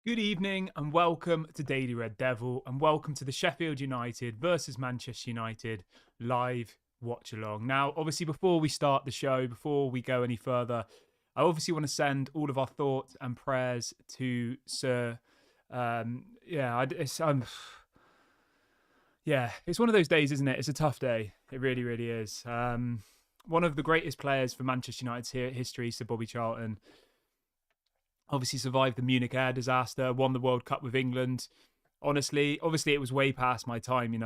Good evening and welcome to Daily Red Devil and welcome to the Sheffield United versus Manchester United live watch along. Now, obviously, before we start the show, before we go any further, I obviously want to send all of our thoughts and prayers to Sir. It's one of those days, isn't it? It's a tough day. It really, really is. One of the greatest players for Manchester United's history, Sir Bobby Charlton, obviously survived the Munich air disaster, won the World Cup with England. Honestly, obviously it was way past my time.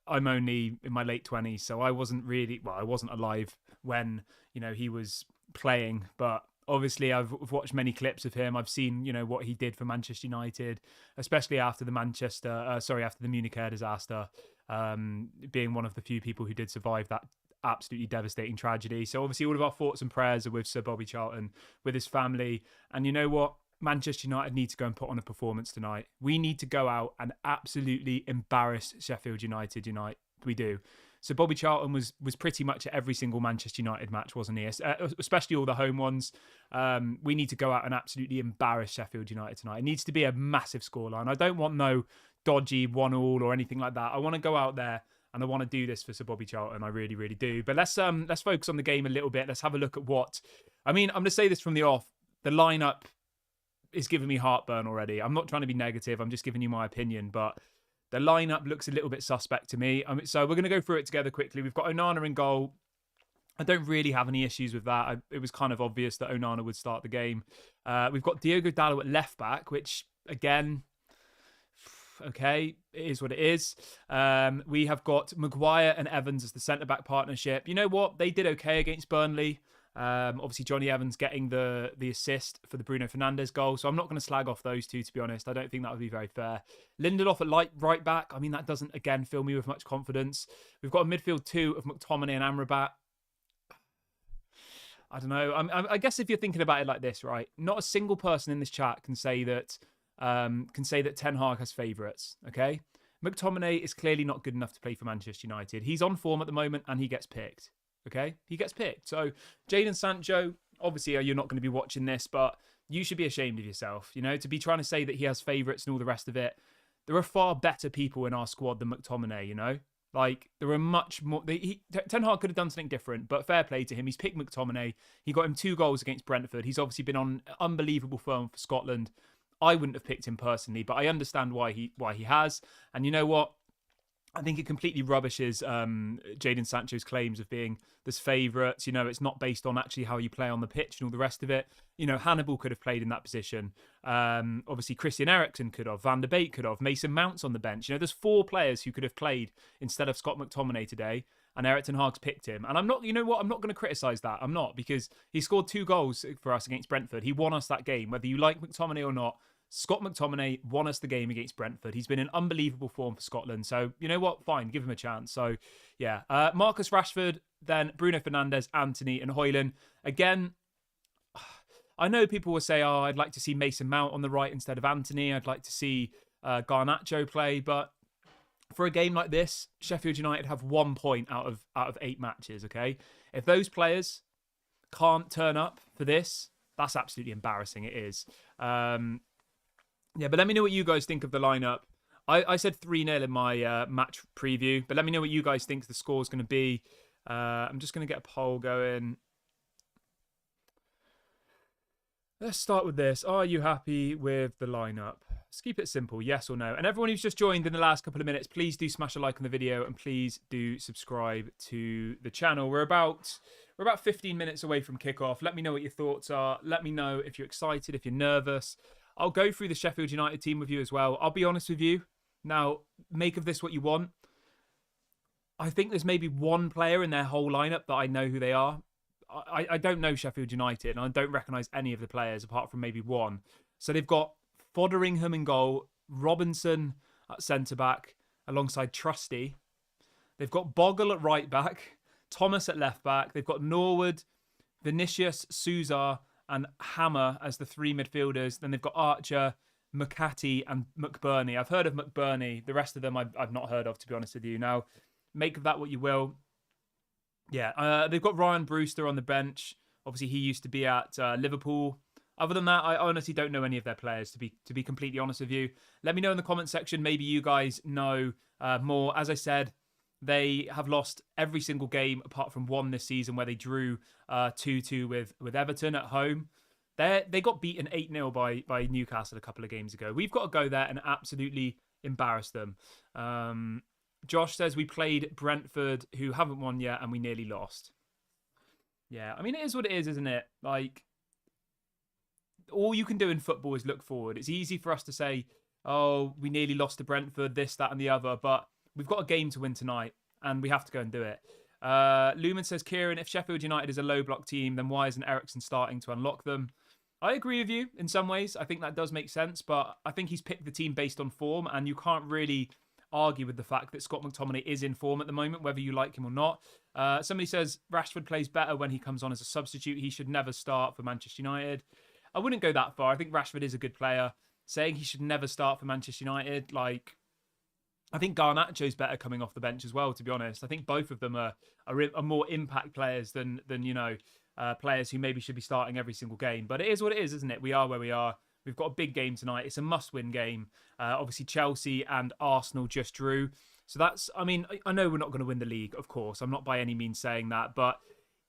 I'm only in my late 20s, so I wasn't alive when, he was playing. But obviously I've watched many clips of him. I've seen, what he did for Manchester United, especially after the Munich air disaster, being one of the few people who did survive that absolutely devastating tragedy. So obviously all of our thoughts and prayers are with Sir Bobby Charlton, with his family. And you know what? Manchester United need to go and put on a performance tonight. We need to go out and absolutely embarrass Sheffield United. We do. So Bobby Charlton was pretty much at every single Manchester United match, wasn't he? Especially all the home ones. We need to go out and absolutely embarrass Sheffield United tonight. It needs to be a massive scoreline. I don't want no dodgy 1-1 or anything like that. I want to go out there and I want to do this for Sir Bobby Charlton. I really, really do. But let's focus on the game a little bit. Let's have a look at I'm going to say this from the off. The lineup is giving me heartburn already. I'm not trying to be negative. I'm just giving you my opinion. But the lineup looks a little bit suspect to me. So we're going to go through it together quickly. We've got Onana in goal. I don't really have any issues with that. It was kind of obvious that Onana would start the game. We've got Diogo Dalot at left back, which, again, okay, it is what it is. We have got Maguire and Evans as the centre-back partnership. You know what? They did okay against Burnley. Obviously, Johnny Evans getting the assist for the Bruno Fernandes goal. So I'm not going to slag off those two, to be honest. I don't think that would be very fair. Lindelof at right back. That doesn't, again, fill me with much confidence. We've got a midfield two of McTominay and Amrabat. I don't know. I guess if you're thinking about it like this, right? Not a single person in this chat can say that Ten Hag has favourites, okay? McTominay is clearly not good enough to play for Manchester United. He's on form at the moment and he gets picked, okay? He gets picked. So Jadon Sancho, obviously you're not going to be watching this, but you should be ashamed of yourself, to be trying to say that he has favourites and all the rest of it. There are far better people in our squad than McTominay, there are much more. Ten Hag could have done something different, but fair play to him. He's picked McTominay. He got him 2 goals against Brentford. He's obviously been on unbelievable form for Scotland. I wouldn't have picked him personally, but I understand why he has. And you know what? I think it completely rubbishes Jadon Sancho's claims of being this favourites. It's not based on actually how you play on the pitch and all the rest of it. Hannibal could have played in that position. Obviously, Christian Eriksen could have. Van der Beek could have. Mason Mount's on the bench. There's 4 players who could have played instead of Scott McTominay today. And Erik ten Hag's picked him. And I'm not, I'm not going to criticise that. I'm not, because he scored 2 goals for us against Brentford. He won us that game. Whether you like McTominay or not, Scott McTominay won us the game against Brentford. He's been in unbelievable form for Scotland. So, you know what? Fine, give him a chance. So, yeah. Marcus Rashford, then Bruno Fernandes, Anthony and Højlund. Again, I know people will say, I'd like to see Mason Mount on the right instead of Anthony. I'd like to see Garnacho play. But for a game like this, Sheffield United have 1 point out of 8 matches, okay? If those players can't turn up for this, that's absolutely embarrassing. It is. Yeah, but let me know what you guys think of the lineup. I said 3-0 in my match preview, but let me know what you guys think the score is going to be. I'm just going to get a poll going. Let's start with this. Are you happy with the lineup? Let's keep it simple, yes or no. And everyone who's just joined in the last couple of minutes, please do smash a like on the video and please do subscribe to the channel. We're about 15 minutes away from kickoff. Let me know what your thoughts are. Let me know if you're excited, if you're nervous. I'll go through the Sheffield United team with you as well. I'll be honest with you. Now, make of this what you want. I think there's maybe one player in their whole lineup that I know who they are. I don't know Sheffield United, and I don't recognise any of the players apart from maybe one. So they've got Fotheringham in goal, Robinson at centre-back alongside Trusty. They've got Bogle at right-back, Thomas at left-back. They've got Norwood, Vinicius, Souza and Hammer as the 3 midfielders. Then they've got Archer, McCarthy and McBurney. I've heard of McBurney. The rest of them I've not heard of, to be honest with you. Now, make of that what you will. Yeah, they've got Ryan Brewster on the bench. Obviously, he used to be at Liverpool. Other than that, I honestly don't know any of their players, to be completely honest with you. Let me know in the comment section. Maybe you guys know more. As I said, they have lost every single game apart from one this season where they drew 2-2 with Everton at home. They got beaten 8-0 by Newcastle a couple of games ago. We've got to go there and absolutely embarrass them. Josh says we played Brentford, who haven't won yet, and we nearly lost. Yeah, I mean, it is what it is, isn't it? Like, all you can do in football is look forward. It's easy for us to say, oh, we nearly lost to Brentford, this, that, and the other, but we've got a game to win tonight, and we have to go and do it. Lumen says, Kieran, if Sheffield United is a low block team, then why isn't Eriksen starting to unlock them? I agree with you in some ways. I think that does make sense, but I think he's picked the team based on form, and you can't really argue with the fact that Scott McTominay is in form at the moment, whether you like him or not. Somebody says Rashford plays better when he comes on as a substitute. He should never start for Manchester United. I wouldn't go that far. I think Rashford is a good player. Saying he should never start for Manchester United, like, I think Garnacho's better coming off the bench as well, to be honest. I think both of them are more impact players than players who maybe should be starting every single game. But it is what it is, isn't it? We are where we are. We've got a big game tonight. It's a must-win game. Obviously, Chelsea and Arsenal just drew. So that's, I mean, I know we're not going to win the league, of course. I'm not by any means saying that, but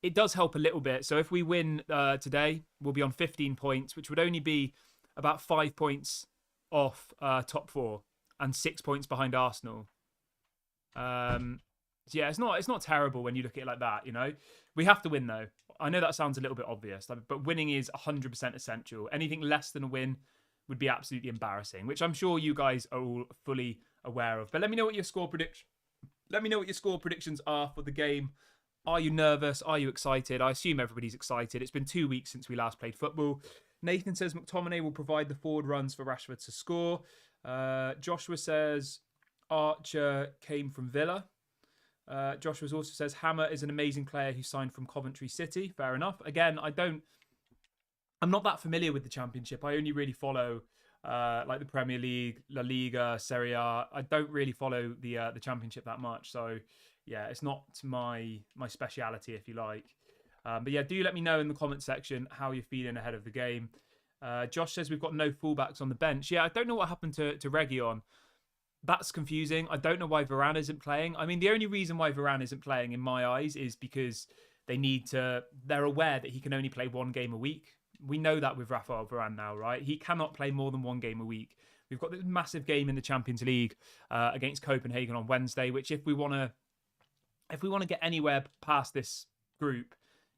it does help a little bit. So if we win today, we'll be on 15 points, which would only be about 5 points off top four and 6 points behind Arsenal. So yeah, it's not terrible when you look at it like that, you know. We have to win, though. I know that sounds a little bit obvious, but winning is 100% essential. Anything less than a win would be absolutely embarrassing, which I'm sure you guys are all fully aware of. But let me know what your score prediction. Let me know what your score predictions are for the game. Are you nervous? Are you excited? I assume everybody's excited. It's been 2 weeks since we last played football. Nathan says McTominay will provide the forward runs for Rashford to score. Joshua says Archer came from Villa. Joshua also says Hammer is an amazing player who signed from Coventry City. Fair enough. Again, I'm not that familiar with the Championship. I only really follow like the Premier League, La Liga, Serie A. I don't really follow the Championship that much. So yeah, it's not my speciality, if you like. But yeah, do let me know in the comment section how you're feeling ahead of the game. Josh says we've got no fullbacks on the bench. Yeah, I don't know what happened to Reguilon. That's confusing. I don't know why Varane isn't playing. I mean, the only reason why Varane isn't playing in my eyes is because they're aware that he can only play one game a week. We know that with Rafael Varane now, right? He cannot play more than one game a week. We've got this massive game in the Champions League against Copenhagen on Wednesday, which if we want to get anywhere past this group,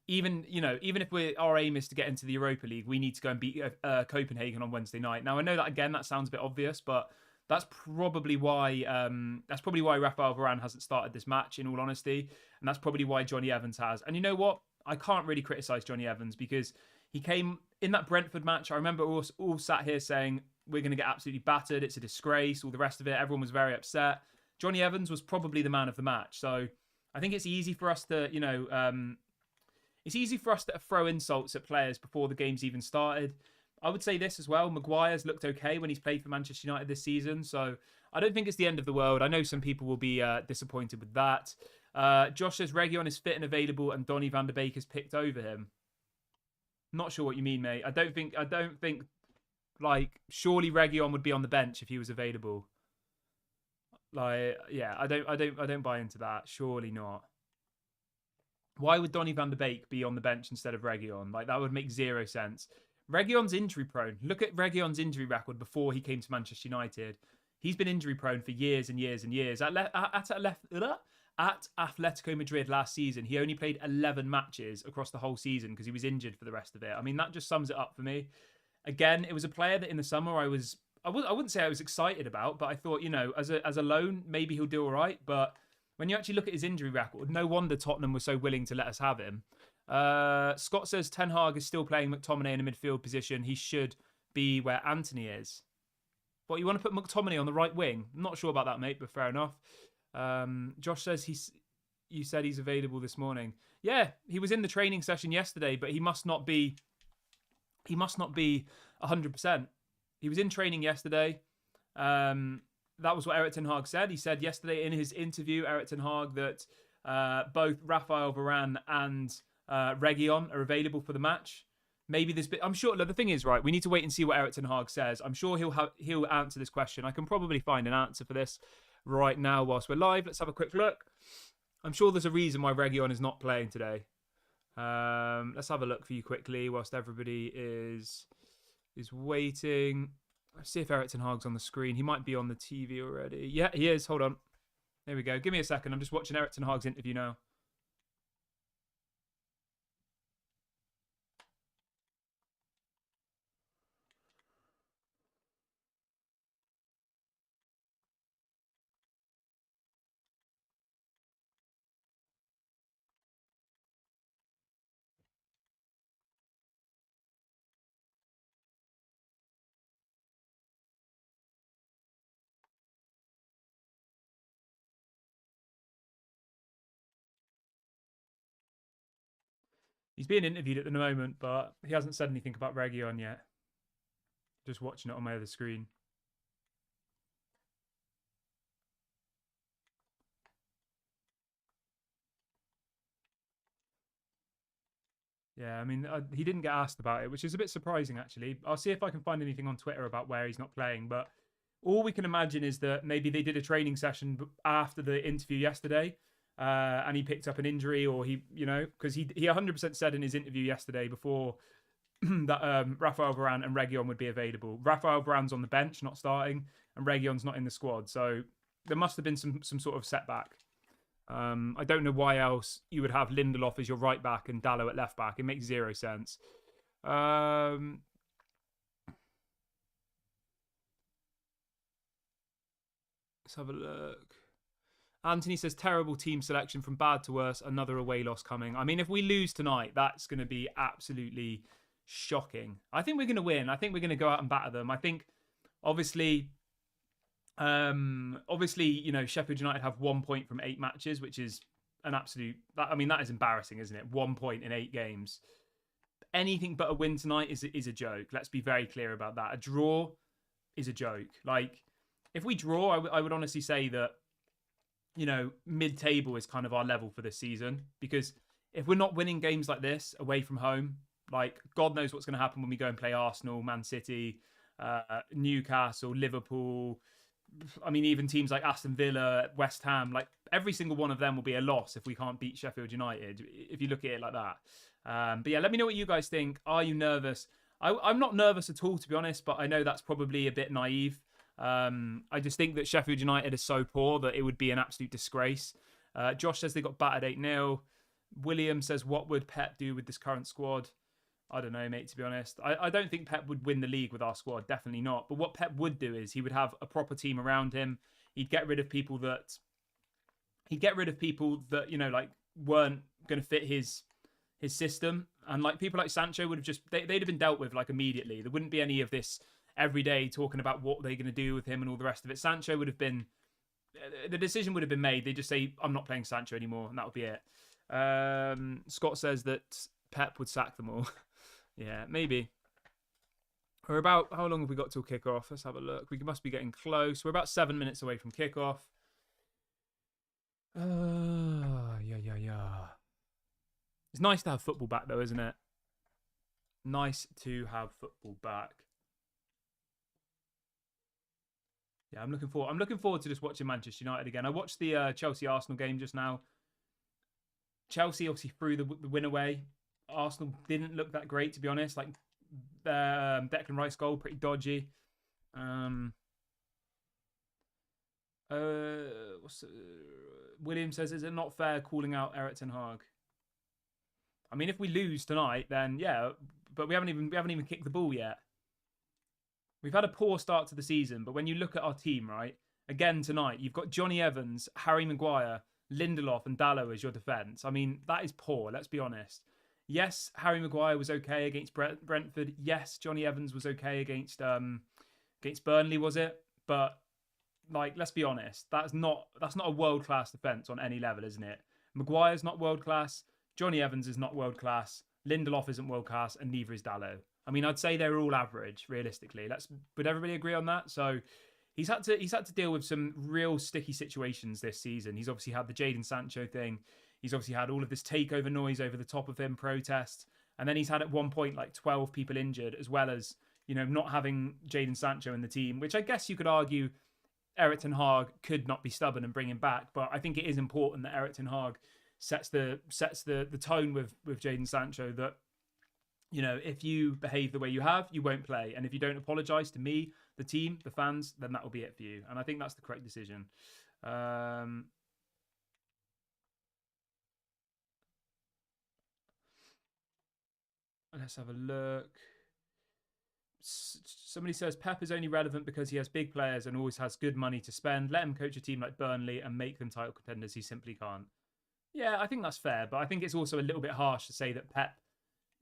even if our aim is to get into the Europa League, we need to go and beat Copenhagen on Wednesday night. Now, I know that, again, that sounds a bit obvious, but that's probably why Rafael Varane hasn't started this match, in all honesty, and that's probably why Johnny Evans has. And you know what? I can't really criticise Johnny Evans because he came in that Brentford match. I remember all sat here saying we're going to get absolutely battered. It's a disgrace. All the rest of it. Everyone was very upset. Johnny Evans was probably the man of the match. So I think it's easy for us to, throw insults at players before the game's even started. I would say this as well. Maguire's looked okay when he's played for Manchester United this season. So I don't think it's the end of the world. I know some people will be disappointed with that. Josh says Reguilon is fit and available and Donny van de Beek has picked over him. Not sure what you mean, mate. I don't think like surely Reguilon would be on the bench if he was available. Like, yeah, I don't buy into that. Surely not. Why would Donny van de Beek be on the bench instead of Reguilon? Like, that would make zero sense. Reguilon's injury prone. Look at Reguilon's injury record before he came to Manchester United. He's been injury prone for years and years and years. At Atletico Madrid last season, he only played 11 matches across the whole season because he was injured for the rest of it. I mean, that just sums it up for me. Again, it was a player that in the summer I wouldn't say I was excited about, but I thought, as a loan, maybe he'll do all right. But when you actually look at his injury record, no wonder Tottenham was so willing to let us have him. Scott says Ten Hag is still playing McTominay in a midfield position. He should be where Anthony is. What, you want to put McTominay on the right wing? I'm not sure about that, mate, but fair enough. Josh says you said he's available this morning. Yeah, he was in the training session yesterday, but he must not be 100%. He was in training yesterday. That was what Erik ten Hag said. He said yesterday in his interview, Erik ten Hag, that both Rafael Varane and Reguilon are available for the match. maybe this bit. I'm sure. Look, the thing is, right, we need to wait and see what Erik ten Hag says. I'm sure he'll answer this question. I can probably find an answer for this right now whilst we're live. Let's have a quick look. I'm sure there's a reason why Reguilon is not playing today. Let's have a look for you quickly whilst everybody is waiting. Let's see if Erik ten Hag's on the screen. He might be on the TV already. Yeah, he is. Hold on. There we go. Give me a second. I'm just watching Erik ten Hag's interview now. He's being interviewed at the moment, but he hasn't said anything about Reguilon yet. Just watching it on my other screen. Yeah, I mean, he didn't get asked about it, which is a bit surprising, actually. I'll see if I can find anything on Twitter about where he's not playing. But all we can imagine is that maybe they did a training session after the interview yesterday, and he picked up an injury, or because he 100% said in his interview yesterday before that Rafael Varane and Reguilon would be available. Rafael Varane's on the bench, not starting, and Reguilon's not in the squad. So there must have been some sort of setback. I don't know why else you would have Lindelof as your right back and Dalot at left back. It makes zero sense. Let's have a look. Anthony says, terrible team selection from bad to worse. Another away loss coming. I mean, if we lose tonight, that's going to be absolutely shocking. I think we're going to win. I think we're going to go out and batter them. I think, obviously, Sheffield United have 1 point from 8 matches, which is an absolute. That is embarrassing, isn't it? 1 point in 8 games. Anything but a win tonight is a joke. Let's be very clear about that. A draw is a joke. Like, if we draw, I would honestly say that, mid-table is kind of our level for this season, because if we're not winning games like this away from home, like, God knows what's going to happen when we go and play Arsenal, Man City, Newcastle, Liverpool. I mean, even teams like Aston Villa, West Ham, like every single one of them will be a loss if we can't beat Sheffield United, if you look at it like that. But yeah, let me know what you guys think. Are you nervous? I'm not nervous at all, to be honest, but I know that's probably a bit naive. I just think that Sheffield United is so poor that it would be an absolute disgrace. Josh says they got battered 8-0. William says, what would Pep do with this current squad? I don't know, mate, to be honest. I don't think Pep would win the league with our squad. Definitely not. But what Pep would do is he would have a proper team around him. He'd get rid of people that like weren't going to fit his system. And like people like Sancho would have just, they'd have been dealt with like immediately. There wouldn't be any of this every day talking about what they're going to do with him and all the rest of it. Sancho would have been, the decision would have been made. They'd just say, I'm not playing Sancho anymore. And that would be it. Scott says that Pep would sack them all. Yeah, maybe. We're about, how long have we got till kickoff? Let's have a look. We must be getting close. We're about 7 minutes away from kickoff. Yeah. It's nice to have football back, though, isn't it? Nice to have football back. Yeah, I'm looking forward to just watching Manchester United again. I watched the Chelsea-Arsenal game just now. Chelsea obviously threw the win away. Arsenal didn't look that great, to be honest. Like, Declan Rice goal, pretty dodgy. William says, is it not fair calling out Erik ten Hag? I mean, if we lose tonight, then yeah, but we haven't even kicked the ball yet. We've had a poor start to the season, but when you look at our team, right, again tonight, you've got Johnny Evans, Harry Maguire, Lindelof and Dalot as your defence. I mean, that is poor, let's be honest. Yes, Harry Maguire was okay against Brentford. Yes, Johnny Evans was okay against Burnley, was it? But like, let's be honest, that's not a world-class defence on any level, isn't it? Maguire's not world-class. Johnny Evans is not world-class. Lindelof isn't world-class, and neither is Dalot. I mean, I'd say they're all average, realistically. Would everybody agree on that? So he's had to deal with some real sticky situations this season. He's obviously had the Jadon Sancho thing. He's obviously had all of this takeover noise over the top of him, protests. And then he's had at one point like 12 people injured, as well as, not having Jadon Sancho in the team, which I guess you could argue Eric Ten Hag could not be stubborn and bring him back. But I think it is important that Eric Ten Hag sets the tone with Jadon Sancho that, if you behave the way you have, you won't play. And if you don't apologise to me, the team, the fans, then that will be it for you. And I think that's the correct decision. Let's have a look. Somebody says Pep is only relevant because he has big players and always has good money to spend. Let him coach a team like Burnley and make them title contenders. He simply can't. Yeah, I think that's fair, but I think it's also a little bit harsh to say that Pep,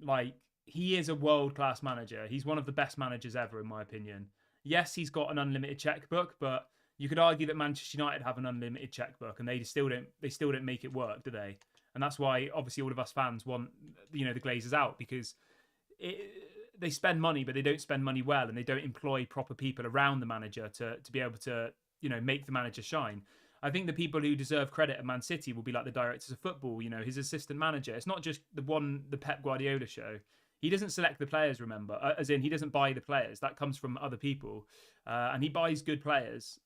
like, he is a world-class manager. He's one of the best managers ever, in my opinion. Yes, he's got an unlimited checkbook, but you could argue that Manchester United have an unlimited checkbook, and they still don't make it work, do they? And that's why, obviously, all of us fans want, the Glazers out, because they spend money, but they don't spend money well, and they don't employ proper people around the manager to be able to, make the manager shine. I think the people who deserve credit at Man City will be like the directors of football, his assistant manager. It's not just the Pep Guardiola show. He doesn't select the players, remember, as in he doesn't buy the players. That comes from other people. And he buys good players,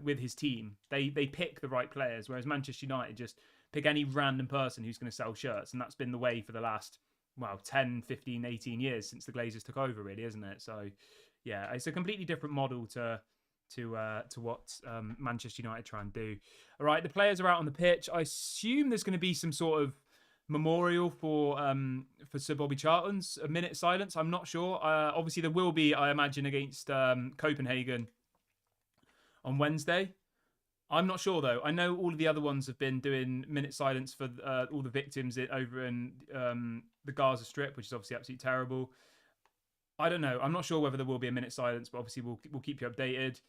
with his team. They pick the right players, whereas Manchester United just pick any random person who's going to sell shirts. And that's been the way for the last, 10, 15, 18 years since the Glazers took over, really, isn't it? So, yeah, it's a completely different model to what Manchester United try and do. All right, the players are out on the pitch. I assume there's going to be some sort of memorial for Sir Bobby Charlton's a minute silence. I'm not sure. Obviously, there will be, I imagine, against Copenhagen on Wednesday. I'm not sure though. I know all of the other ones have been doing minute silence for all the victims over in the Gaza Strip, which is obviously absolutely terrible. I don't know. I'm not sure whether there will be a minute silence, but obviously we'll keep you updated.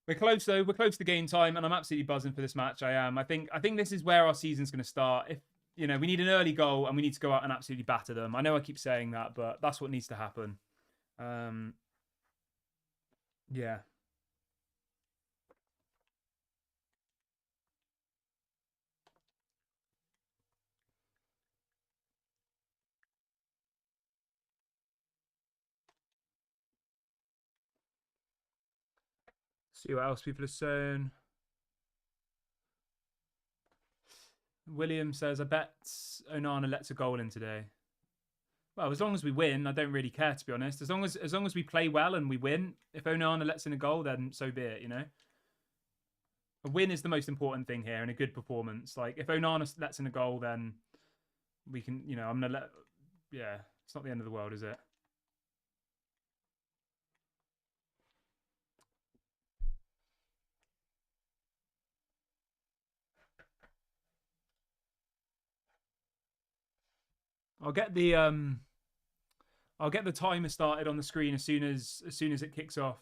We're close though. We're close to game time, and I'm absolutely buzzing for this match. I am. I think this is where our season's going to start. If we need an early goal, and we need to go out and absolutely batter them. I know I keep saying that, but that's what needs to happen. Yeah. See what else people are saying. William says, I bet Onana lets a goal in today. Well, as long as we win, I don't really care, to be honest. As long as we play well and we win, if Onana lets in a goal, then so be it, A win is the most important thing here, and a good performance. Like, if Onana lets in a goal, then we can, I'm going to let... Yeah, it's not the end of the world, is it? I'll get the timer started on the screen as soon as it kicks off.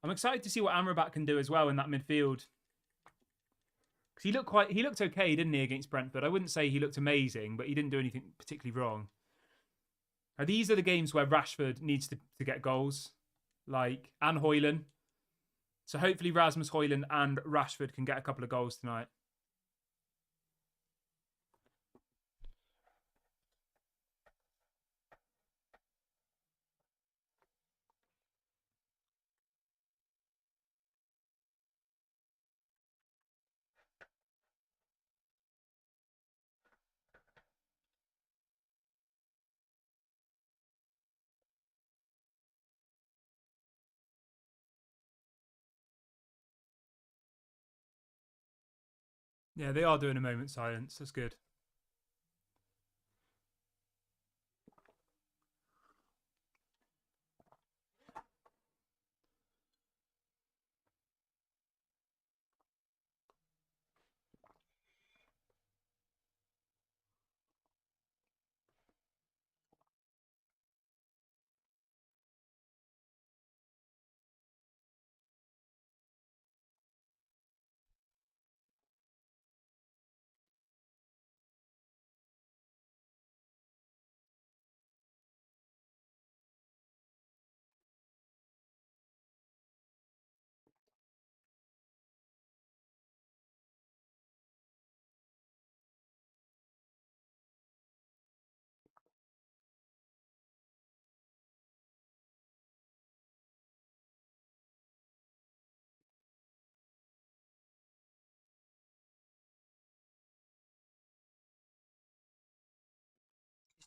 I'm excited to see what Amrabat can do as well in that midfield. Because he looked okay, didn't he, against Brentford? I wouldn't say he looked amazing, but he didn't do anything particularly wrong. Now, these are the games where Rashford needs to get goals, and Højlund. So hopefully Rasmus Højlund and Rashford can get a couple of goals tonight. Yeah, they are doing a moment's silence. That's good.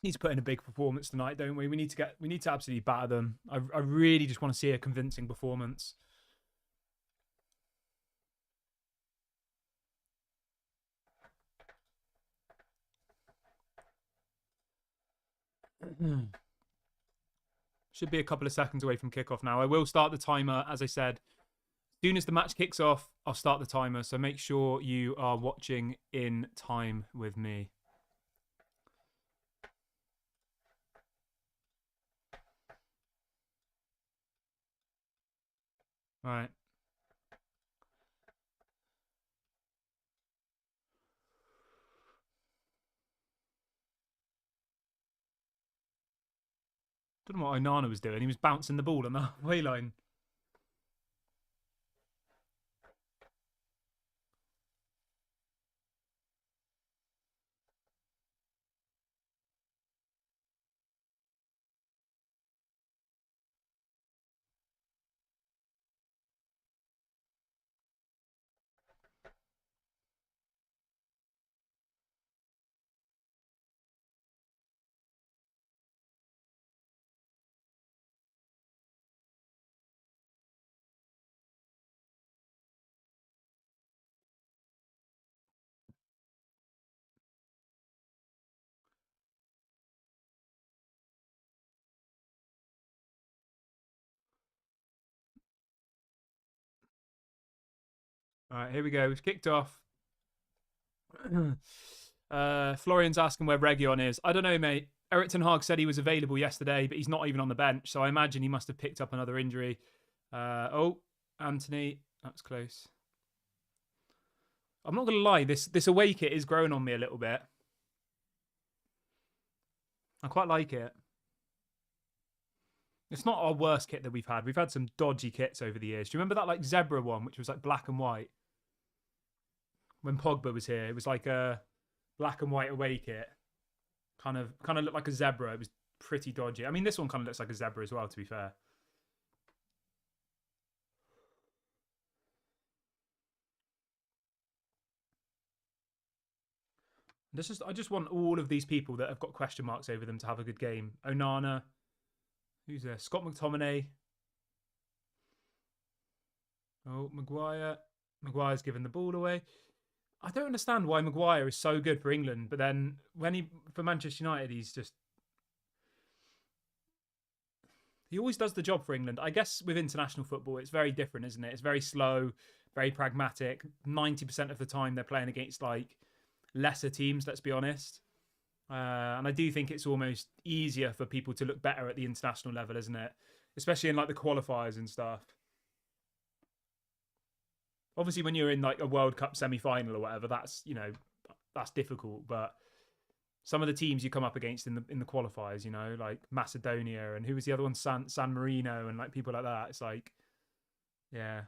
need to put in a big performance tonight, don't we? We need to absolutely batter them. I really just want to see a convincing performance. Should be a couple of seconds away from kickoff now. I will start the timer, as I said. As soon as the match kicks off, I'll start the timer. So make sure you are watching in time with me. All right. Don't know what Onana was doing. He was bouncing the ball on the halfway line. All right, here we go. We've kicked off. Florian's asking where Region is. I don't know, mate. Erik ten Hag said he was available yesterday, but he's not even on the bench. So I imagine he must have picked up another injury. Anthony, that's close. I'm not gonna lie, this away kit is growing on me a little bit. I quite like it. It's not our worst kit that we've had. We've had some dodgy kits over the years. Do you remember that like zebra one, which was like black and white? When Pogba was here, it was like a black and white away kit. Kind of looked like a zebra. It was pretty dodgy. I mean, this one kind of looks like a zebra as well, to be fair. I just want all of these people that have got question marks over them to have a good game. Onana, who's there? Scott McTominay. Oh, Maguire. Maguire's given the ball away. I don't understand why Maguire is so good for England, but then for Manchester United, he always does the job for England. I guess with international football, it's very different, isn't it? It's very slow, very pragmatic. 90% of the time, they're playing against like lesser teams, let's be honest. And I do think it's almost easier for people to look better at the international level, isn't it? Especially in like the qualifiers and stuff. Obviously, when you're in like a World Cup semi-final or whatever, that's difficult. But some of the teams you come up against in the qualifiers, like Macedonia and who was the other one, San Marino and like people like that. It's like, yeah.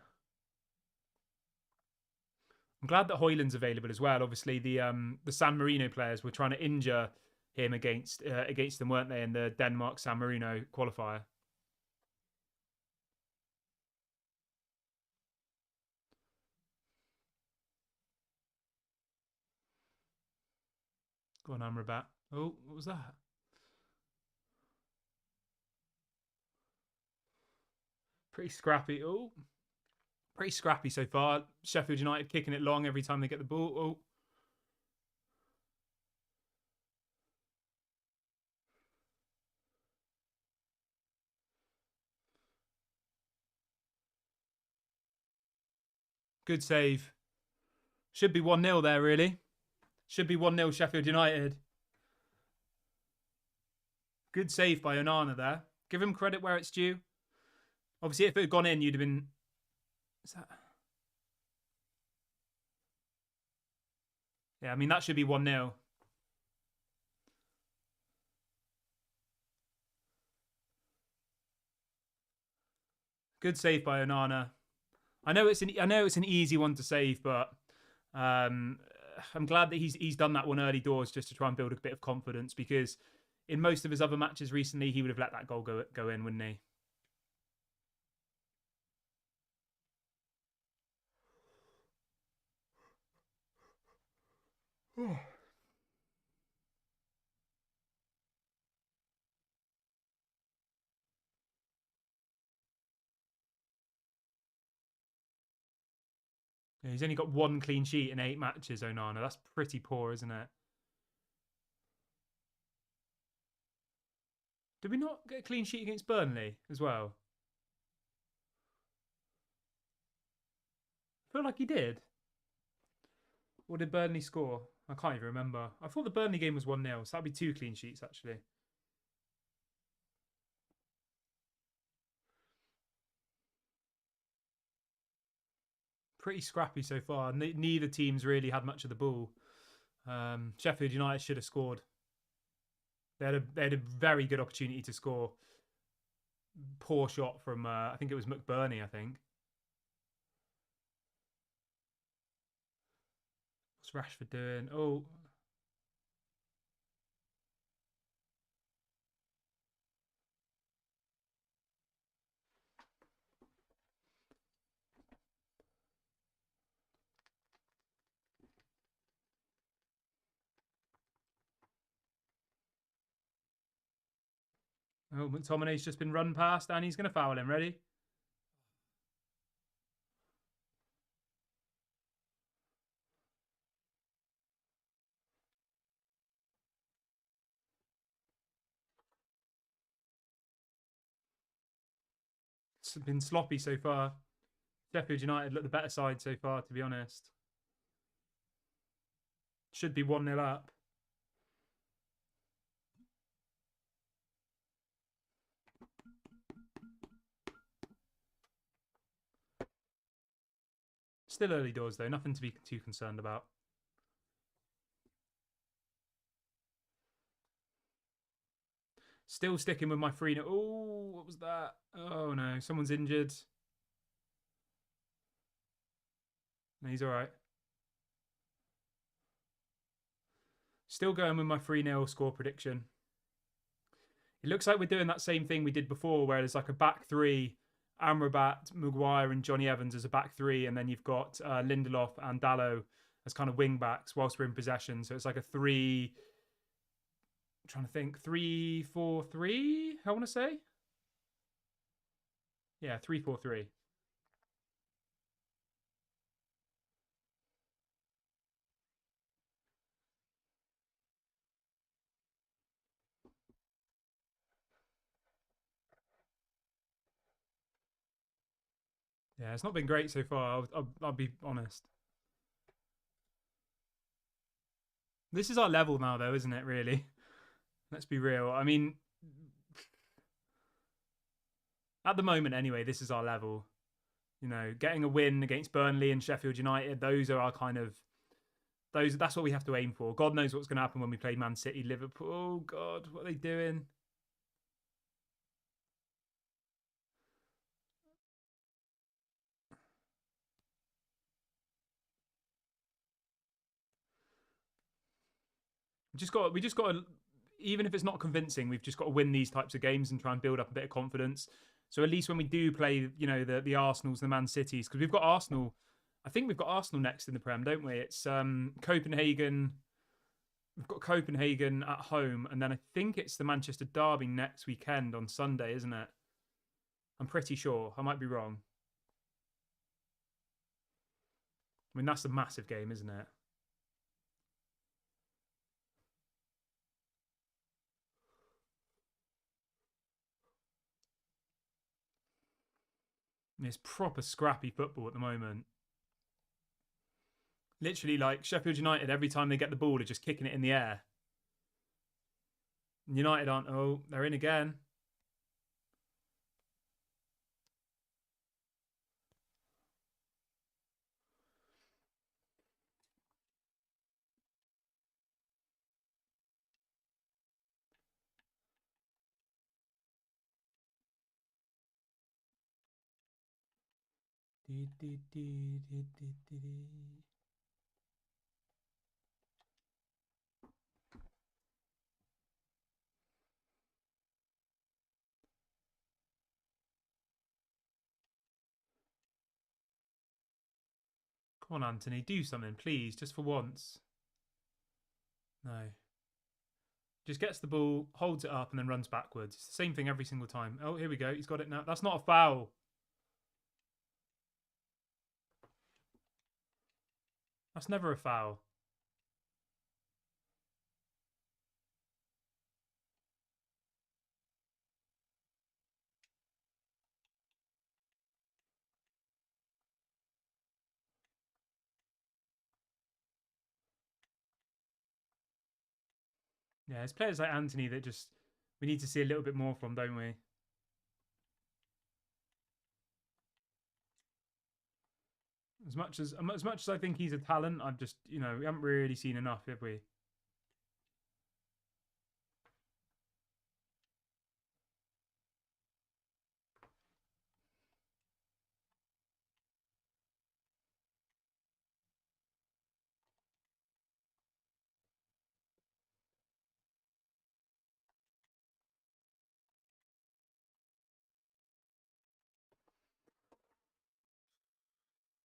I'm glad that Højlund's available as well. Obviously, the San Marino players were trying to injure him against them, weren't they, in the Denmark San Marino qualifier? Go on, Amrabat. Oh, what was that? Pretty scrappy. Oh, pretty scrappy so far. Sheffield United kicking it long every time they get the ball. Oh. Good save. Should be 1-0 there, really. Should be 1-0 Sheffield United. Good save by Onana there. Give him credit where it's due. Obviously, if it had gone in, you'd have been... Is that... Yeah, I mean, that should be 1-0. Good save by Onana. I know it's an easy one to save, but I'm glad that he's done that one early doors just to try and build a bit of confidence, because in most of his other matches recently, he would have let that goal go in, wouldn't he? He's only got 1 clean sheet in 8 matches, Onana. That's pretty poor, isn't it? Did we not get a clean sheet against Burnley as well? I feel like he did. Or did Burnley score? I can't even remember. I thought the Burnley game was 1-0, so that'd be 2 clean sheets, actually. Pretty scrappy so far. Neither team's really had much of the ball. Sheffield United should have scored. They had a very good opportunity to score. Poor shot from, I think it was McBurney, I think. What's Rashford doing? Oh. Oh, McTominay's just been run past and he's going to foul him. Ready? It's been sloppy so far. Sheffield United look the better side so far, to be honest. Should be 1-0 up. Still early doors, though. Nothing to be too concerned about. Still sticking with my 3-0. Oh, what was that? Oh, no. Someone's injured. No, he's all right. Still going with my 3-0 score prediction. It looks like we're doing that same thing we did before, where there's like a back 3, Amrabat, Maguire, and Johnny Evans as a back 3, and then you've got Lindelof and Dalot as kind of wing backs whilst we're in possession. So it's like a 3. I'm trying to think, 3-4-3. I want to say, yeah, 3-4-3. Yeah, it's not been great so far. I'll be honest. This is our level now, though, isn't it? Really, let's be real. I mean, at the moment, anyway, this is our level. You know, getting a win against Burnley and Sheffield United, those are our kind of that's what we have to aim for. God knows what's going to happen when we play Man City, Liverpool. Oh God, what are they doing? We just got to, even if it's not convincing, we've just got to win these types of games and try and build up a bit of confidence. So at least when we do play, you know, the Arsenals, the Man Cities, because we've got Arsenal. I think we've got Arsenal next in the Prem, don't we? It's Copenhagen. We've got Copenhagen at home, and then I think it's the Manchester Derby next weekend on Sunday, isn't it? I'm pretty sure. I might be wrong. I mean, that's a massive game, isn't it? I mean, it's proper scrappy football at the moment. Literally, like Sheffield United, every time they get the ball, they're just kicking it in the air. United aren't. Oh, they're in again. Come on, Anthony, do something, please, just for once. No. Just gets the ball, holds it up, and then runs backwards. It's the same thing every single time. Oh, here we go. He's got it now. That's not a foul. That's never a foul. Yeah, it's players like Anthony that just we need to see a little bit more from, don't we? As much as I think he's a talent, I've just we haven't really seen enough, have we?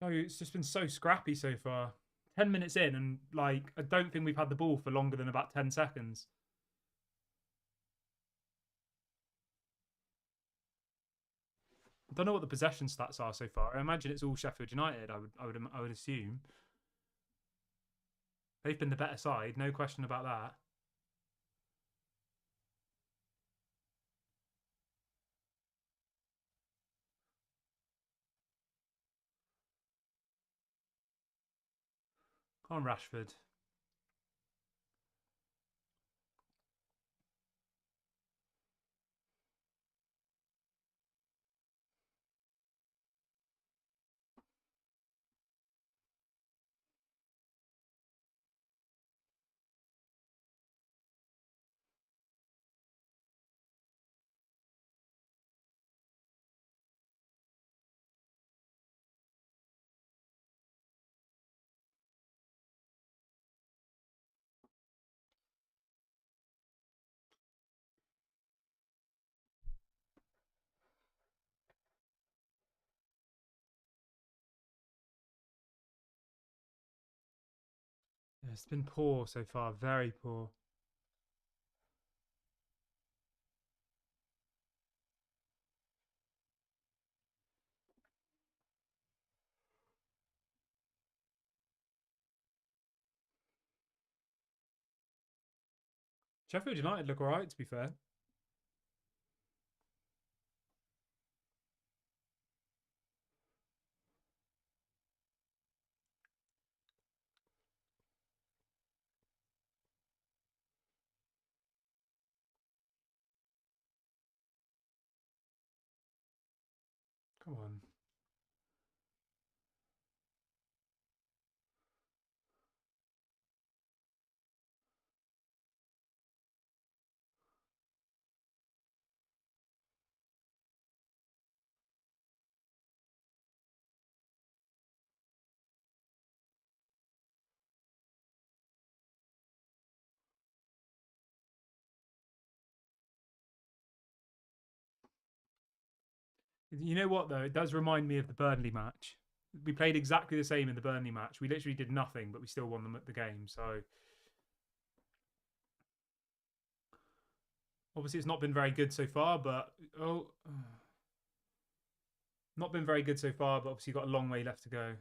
No, it's just been so scrappy so far. 10 minutes in, and like I don't think we've had the ball for longer than about 10 seconds. I don't know what the possession stats are so far. I imagine it's all Sheffield United. I would assume they've been the better side, no question about that. Come on, Rashford. Yeah, it's been poor so far, very poor. Sheffield United look alright, to be fair. Come on. You know what though? It does remind me of the Burnley match. We played exactly the same in the Burnley match. We literally did nothing, but we still won them at the game. So obviously, it's not been very good so far. But not been very good so far. But obviously, got a long way left to go.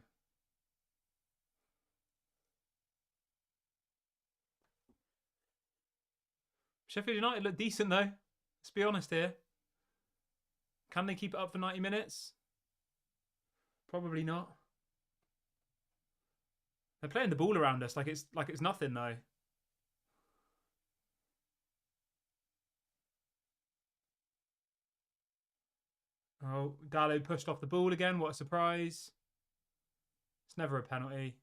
Sheffield United look decent though. Let's be honest here. Can they keep it up for 90 minutes? Probably not. They're playing the ball around us like it's nothing though. Oh, Gallo pushed off the ball again. What a surprise. It's never a penalty.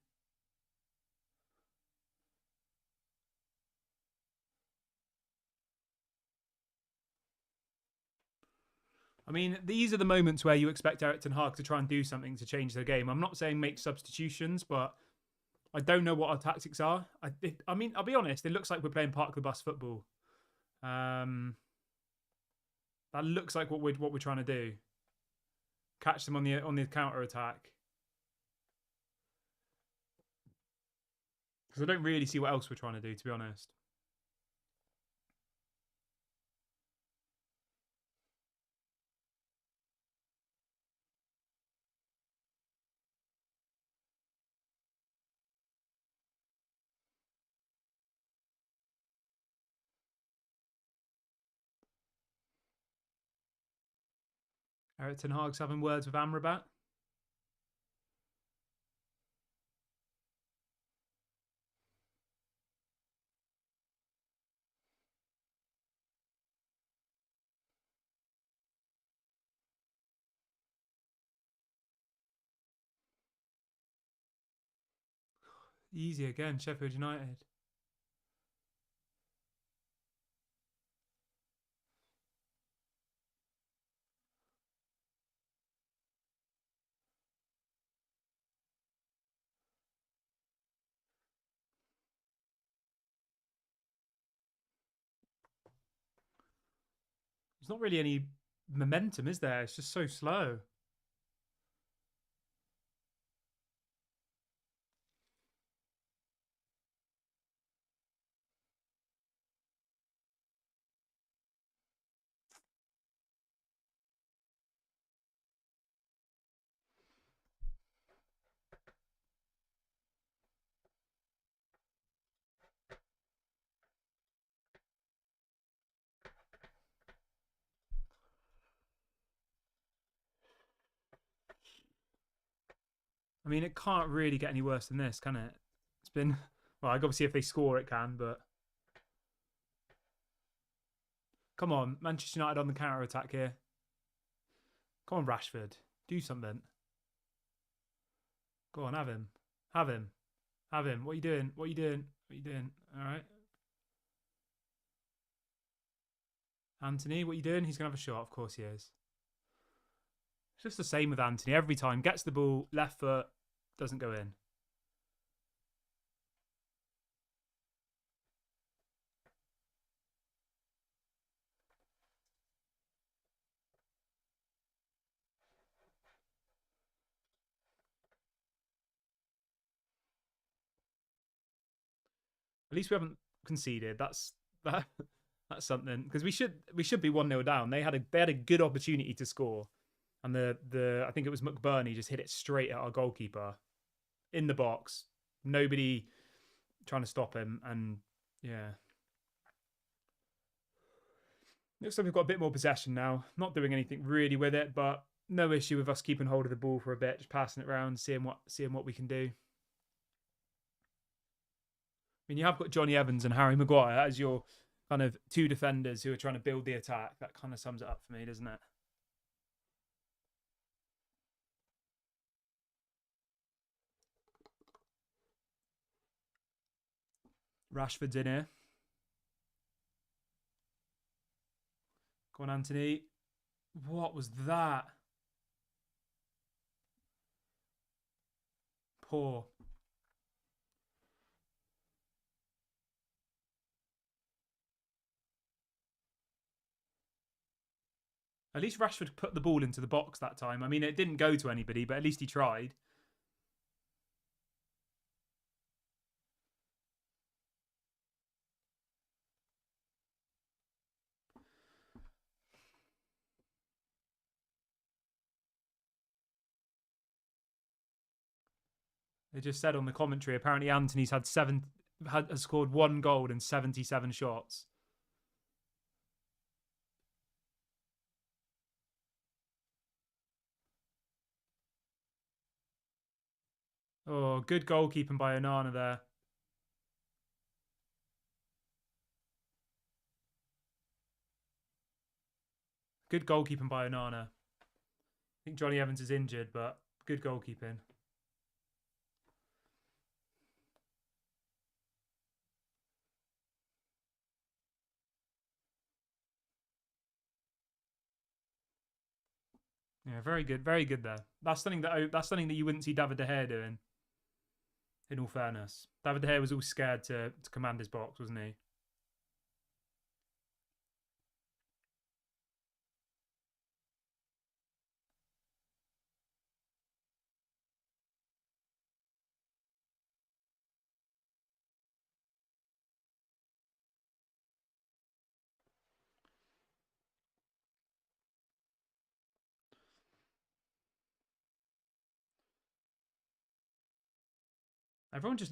I mean, these are the moments where you expect Eric Ten Hag to try and do something to change the game. I'm not saying make substitutions, but I don't know what our tactics are. I mean, I'll be honest. It looks like we're playing park the bus football. Um, that looks like what we're trying to do. Catch them on the counter attack. Because I don't really see what else we're trying to do, to be honest. Eric Ten Hag's having words with Amrabat. Easy again, Sheffield United. There's not really any momentum, is there? It's just so slow. I mean, it can't really get any worse than this, can it? It's been, well, obviously if they score, it can, but come on, Manchester United on the counter attack here. Come on, Rashford, do something. Go on, have him, have him, have him. What are you doing? What are you doing? What are you doing? All right, Anthony, what are you doing? He's gonna have a shot. Of course he is. It's just the same with Anthony every time. Gets the ball, left foot, doesn't go in. At least we haven't conceded. That that's something because we should be 1-0 down. They had a good opportunity to score, and the I think it was McBurney just hit it straight at our goalkeeper in the box. Nobody trying to stop him, and yeah. Looks like we've got a bit more possession now. Not doing anything really with it, but no issue with us keeping hold of the ball for a bit, just passing it around, seeing what we can do. I mean, you have got Johnny Evans and Harry Maguire as your kind of two defenders who are trying to build the attack. That kind of sums it up for me, doesn't it? Rashford's in here. Go on, Anthony. What was that? Poor. At least Rashford put the ball into the box that time. I mean, it didn't go to anybody, but at least he tried. They just said on the commentary apparently Anthony's has scored 1 goal in 77 shots. Oh, good goalkeeping by Onana there. Good goalkeeping by Onana. I think Johnny Evans is injured, but good goalkeeping. Yeah, very good there. That's something that you wouldn't see David De Gea doing. In all fairness, David De Gea was all scared to command his box, wasn't he?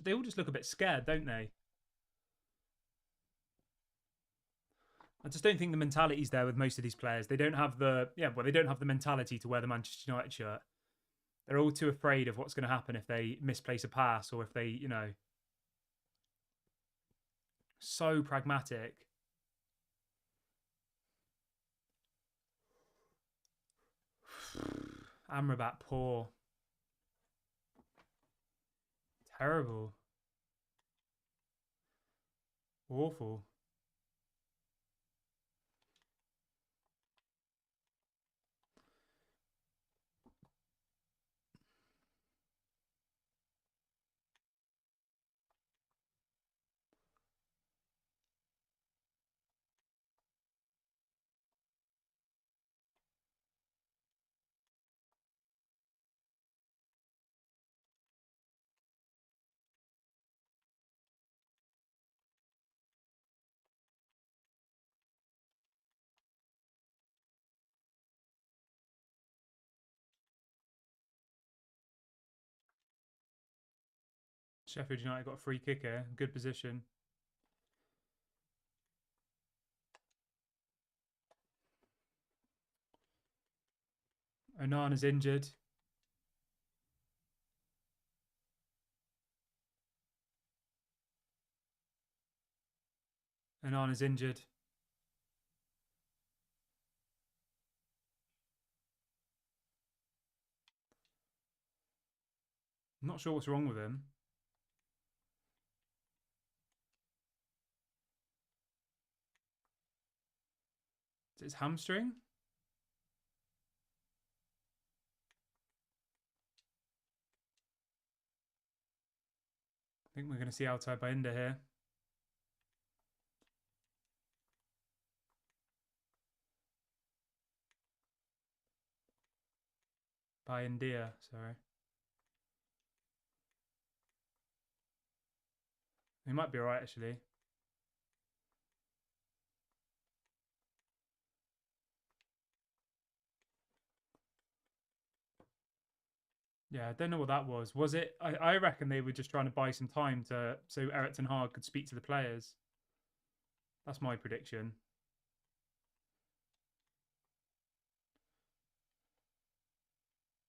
They all just look a bit scared, don't they? I just don't think the mentality's there with most of these players. They don't have they don't have the mentality to wear the Manchester United shirt. They're all too afraid of what's going to happen if they misplace a pass or if they, so pragmatic. Amrabat, poor. Terrible. Awful. Sheffield United got a free kick here. Good position. Onana's injured. Onana's injured. I'm not sure what's wrong with him. Is it his hamstring? I think we're going to see Altay Bayindir here. Bayindir, sorry. He might be alright, actually. Yeah, I don't know what that was. Was it? I reckon they were just trying to buy some time so Erik ten Hag could speak to the players. That's my prediction.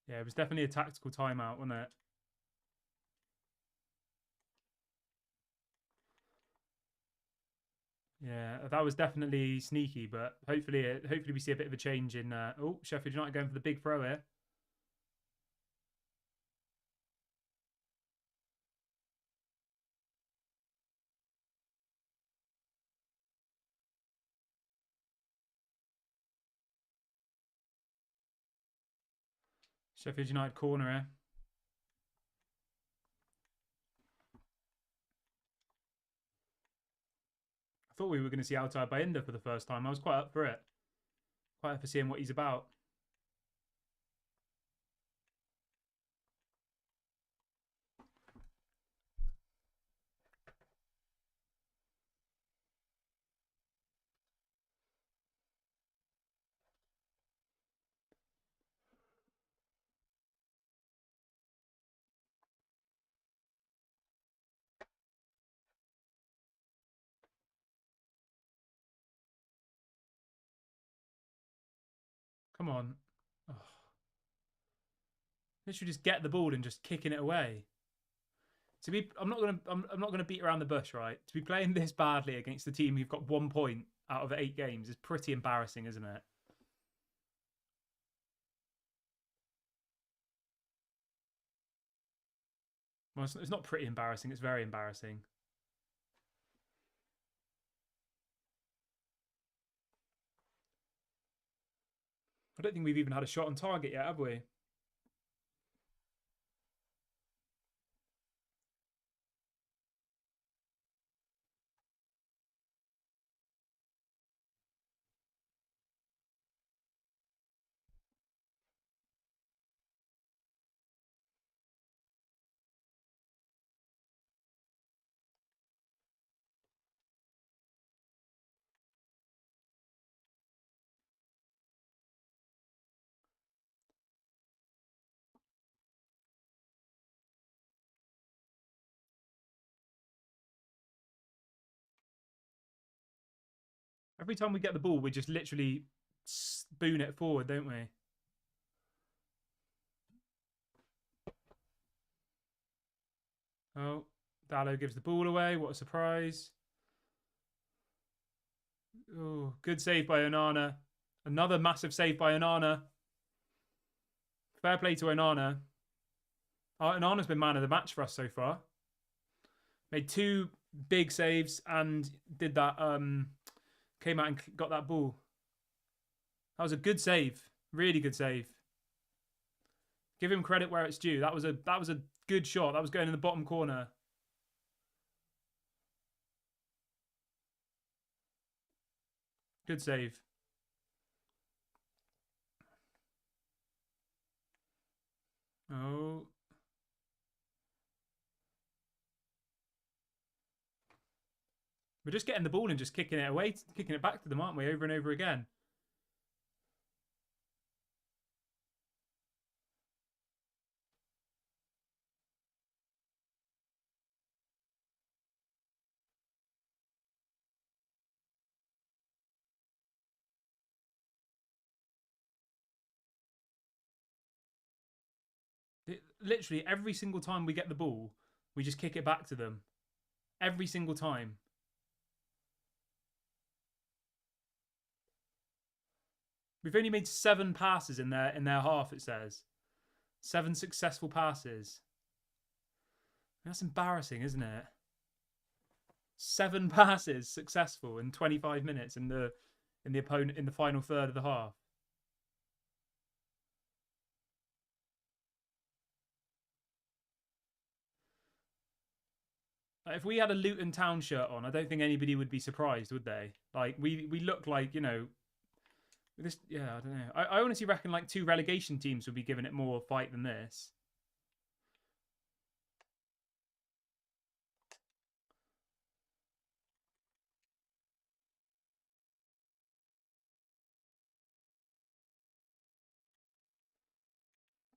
Yeah, it was definitely a tactical timeout, wasn't it? Yeah, that was definitely sneaky, but hopefully we see a bit of a change in. Oh, Sheffield United going for the big throw here. Sheffield United corner here. I thought we were going to see Altay Bayindir for the first time. I was quite up for it. Quite up for seeing what he's about. Come on. Oh. Literally just get the ball and just kicking it away. I'm not gonna beat around the bush, right? To be playing this badly against the team who've got 1 point out of 8 games is pretty embarrassing, isn't it? Well, it's not pretty embarrassing. It's very embarrassing. I don't think we've even had a shot on target yet, have we? Every time we get the ball, we just literally spoon it forward, don't we? Oh, Dallo gives the ball away. What a surprise. Oh, good save by Onana. Another massive save by Onana. Fair play to Onana. Oh, Onana's been man of the match for us so far. Made 2 big saves and did that. Came out and got that ball. That was a good save. Really good save. Give him credit where it's due. That was a good shot. That was going in the bottom corner. Good save. Oh. We're just getting the ball and just kicking it away, kicking it back to them, aren't we? Over and over again. Literally every single time we get the ball, we just kick it back to them. Every single time. We've only made 7 passes in their half, it says. 7 successful passes. That's embarrassing, isn't it? 7 passes successful in 25 minutes in the opponent in the final third of the half. If we had a Luton Town shirt on, I don't think anybody would be surprised, would they? Like we look like, you know, this. Yeah, I don't know. I honestly reckon like 2 relegation teams would be giving it more fight than this.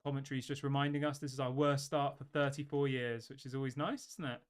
Commentary's just reminding us this is our worst start for 34 years, which is always nice, isn't it?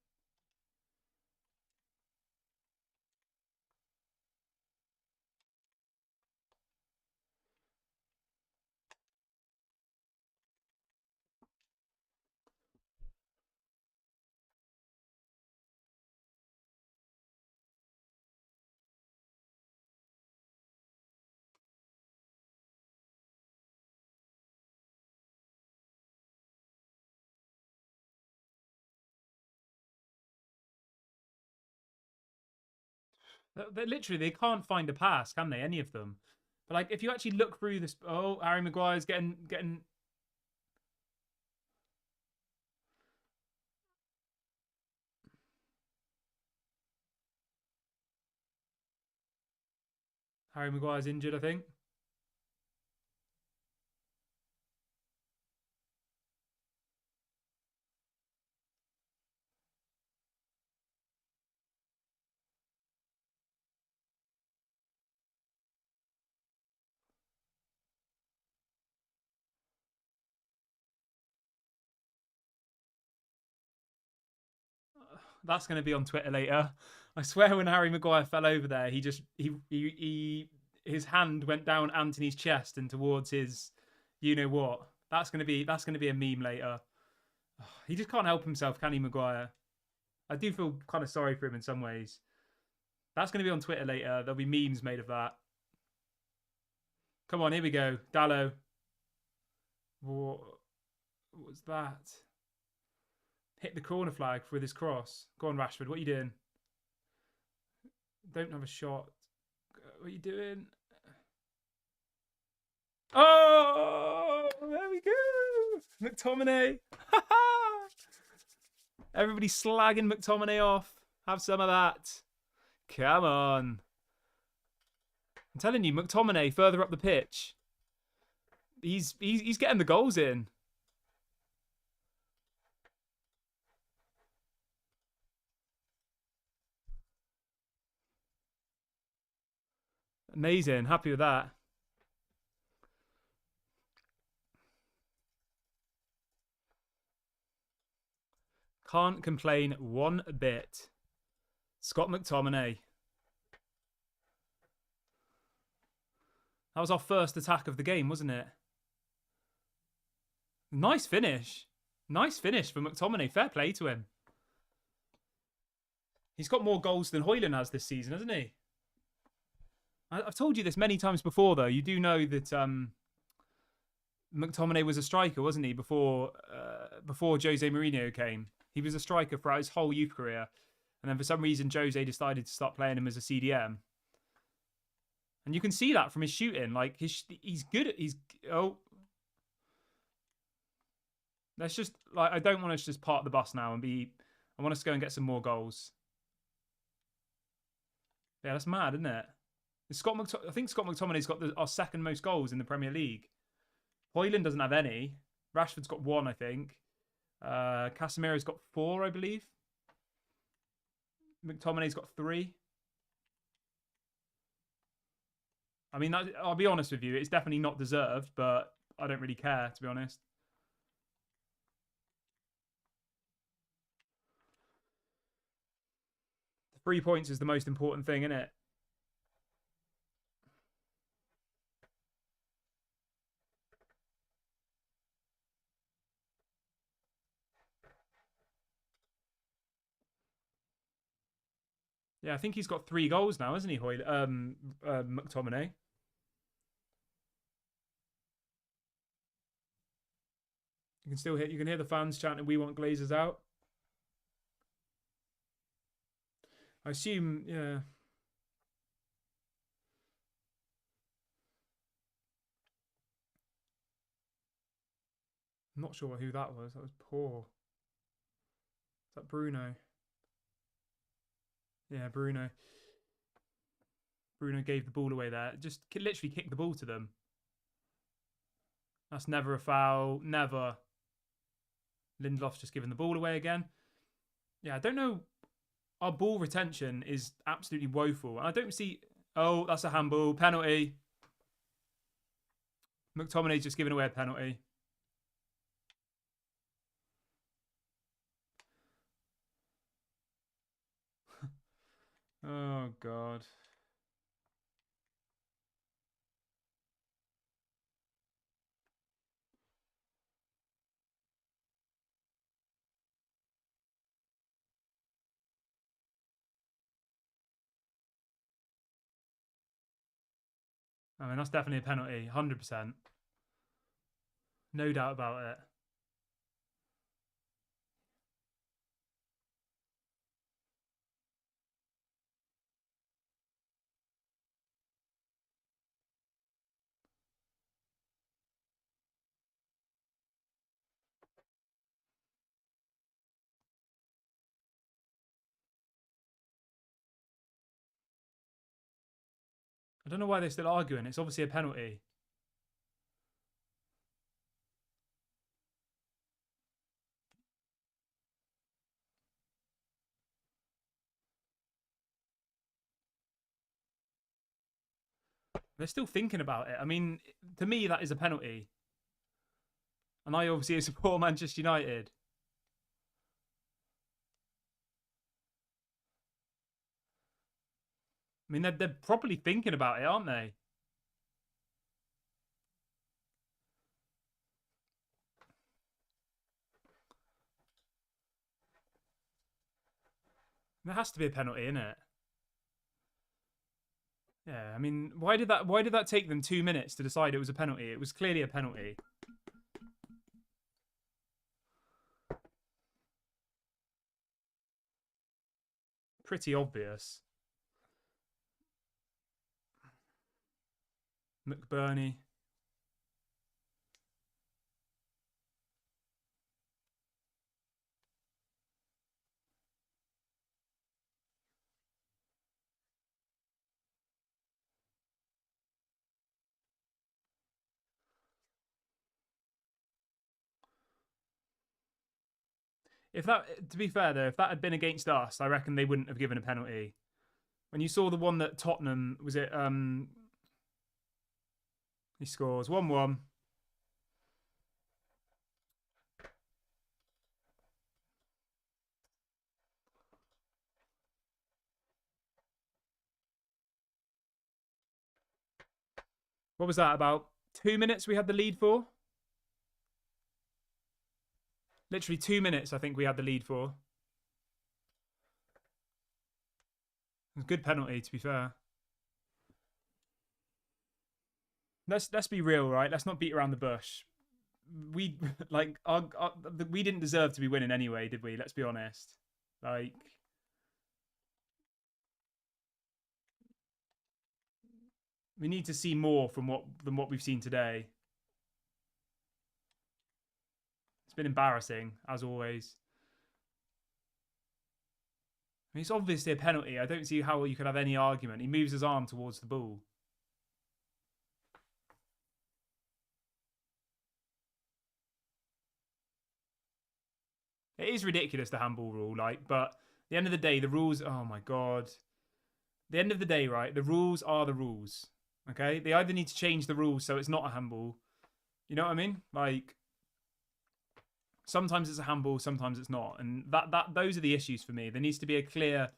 Literally, they can't find a pass, can they? Any of them. But like, if you actually look through this, oh, Harry Maguire's getting. Harry Maguire's injured, I think. That's going to be on Twitter later. I swear, when Harry Maguire fell over there, his hand went down Anthony's chest and towards his, you know what? That's going to be a meme later. He just can't help himself, can he, Maguire? I do feel kind of sorry for him in some ways. That's going to be on Twitter later. There'll be memes made of that. Come on, here we go. Dallo. What was that? Hit the corner flag with his cross. Go on, Rashford. What are you doing? Don't have a shot. What are you doing? Oh, there we go. McTominay. Everybody slagging McTominay off. Have some of that. Come on. I'm telling you, McTominay further up the pitch. He's getting the goals in. Amazing. Happy with that. Can't complain one bit. Scott McTominay. That was our first attack of the game, wasn't it? Nice finish. Nice finish for McTominay. Fair play to him. He's got more goals than Højlund has this season, hasn't he? I've told you this many times before, though. You do know that McTominay was a striker, wasn't he? Before Jose Mourinho came, he was a striker throughout his whole youth career, and then for some reason Jose decided to start playing him as a CDM. And you can see that from his shooting. Like he's good at let's just I don't want us to just park the bus now and be. I want us to go and get some more goals. Yeah, that's mad, isn't it? I think Scott McTominay's got our second most goals in the Premier League. Højlund doesn't have any. Rashford's got 1, I think. Casemiro's got 4, I believe. McTominay's got 3. I mean, I'll be honest with you, it's definitely not deserved, but I don't really care, to be honest. The 3 points is the most important thing, isn't it? Yeah, I think he's got 3 goals now, hasn't he, McTominay? You can hear the fans chanting, "We want Glazers out." I assume, yeah. I'm not sure who that was. That was poor. Is that Bruno? Yeah, Bruno. Bruno gave the ball away there. Just literally kicked the ball to them. That's never a foul. Never. Lindelof's just given the ball away again. Yeah, I don't know. Our ball retention is absolutely woeful. I don't see... Oh, that's a handball. Penalty. McTominay's just given away a penalty. Oh, God. I mean, that's definitely a penalty. 100%. No doubt about it. I don't know why they're still arguing. It's obviously a penalty. They're still thinking about it. I mean, to me, that is a penalty. And I obviously support Manchester United. I mean, they're properly thinking about it, aren't they? There has to be a penalty, innit? Yeah, I mean, why did that take them 2 minutes to decide it was a penalty? It was clearly a penalty. Pretty obvious. McBurney. To be fair though, if that had been against us, I reckon they wouldn't have given a penalty. When you saw the one that Tottenham, was it, he scores 1-1. What was that? About 2 minutes we had the lead for? Literally 2 minutes, I think we had the lead for. It was a good penalty, to be fair. Let's be real, right? Let's not beat around the bush. We like we didn't deserve to be winning anyway, did we? Let's be honest. Like we need to see more from what we've seen today. It's been embarrassing as always. I mean, it's obviously a penalty. I don't see how you could have any argument. He moves his arm towards the ball. It is ridiculous, the handball rule, like, but at the end of the day, the rules, oh my God. The end of the day, right, the rules are the rules. Okay? They either need to change the rules so it's not a handball. You know what I mean? Like, sometimes it's a handball, sometimes it's not. And that those are the issues for me. There needs to be a clear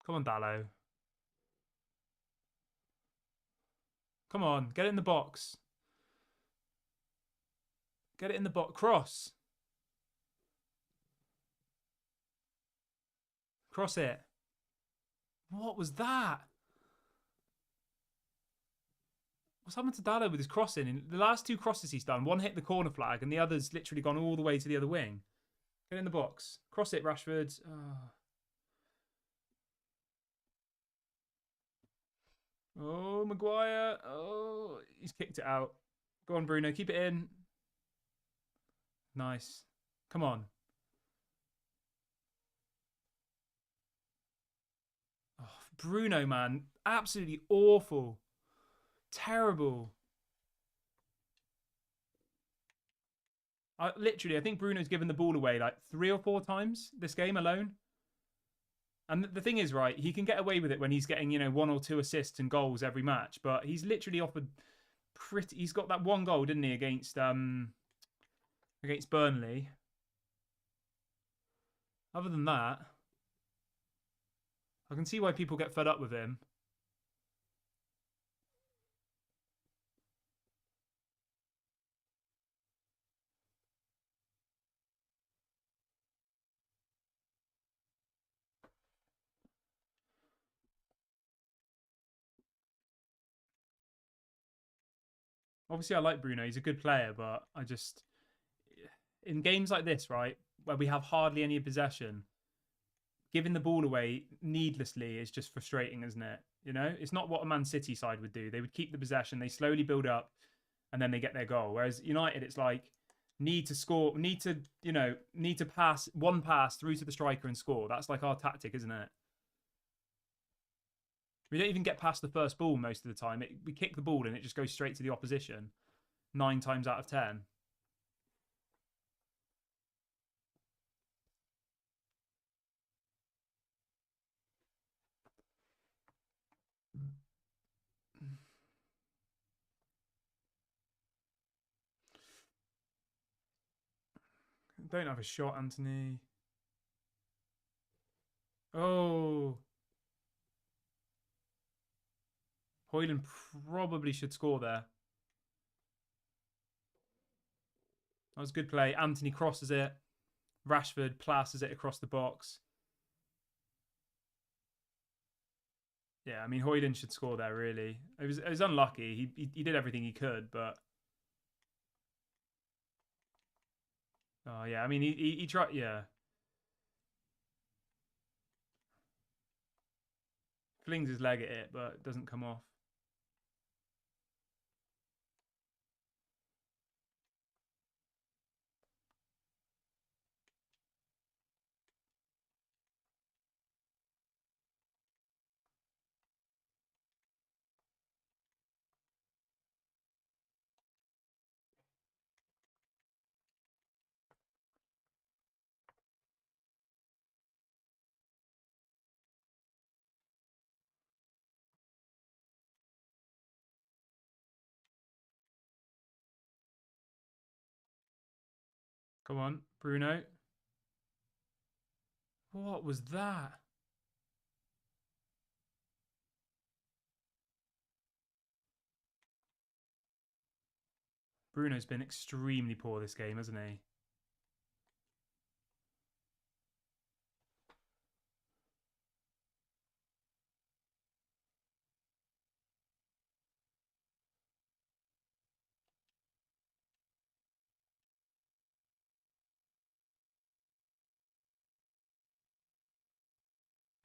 come on, Dallo. Come on, get it in the box. Get it in the box. Cross. Cross it. What was that? What's happened to Dallo with his crossing? In the last two crosses he's done, one hit the corner flag and the other's literally gone all the way to the other wing. Get in the box. Cross it, Rashford. Oh, Maguire. Oh, he's kicked it out. Go on, Bruno. Keep it in. Nice. Come on. Oh, Bruno, man. Absolutely awful. Terrible. I think Bruno's given the ball away like 3 or 4 times this game alone. And the thing is, right, he can get away with it when he's getting, 1 or 2 assists and goals every match. But he's literally offered he's got that one goal, didn't he, against Burnley. Other than that, I can see why people get fed up with him. Obviously, I like Bruno. He's a good player, but I just in games like this, right, where we have hardly any possession, giving the ball away needlessly is just frustrating, isn't it? It's not what a Man City side would do. They would keep the possession, they slowly build up, and then they get their goal. Whereas United, it's like need to score, need to pass one pass through to the striker and score. That's like our tactic, isn't it? We don't even get past the first ball most of the time. We kick the ball and it just goes straight to the opposition 9 times out of 10. Don't have a shot, Anthony. Oh. Højlund probably should score there. That was good play. Anthony crosses it. Rashford plasters it across the box. Yeah, I mean, Højlund should score there, really. It was unlucky. He did everything he could, but... Oh, yeah, I mean, he tried... Yeah. Flings his leg at it, but it doesn't come off. Come on, Bruno. What was that? Bruno's been extremely poor this game, hasn't he?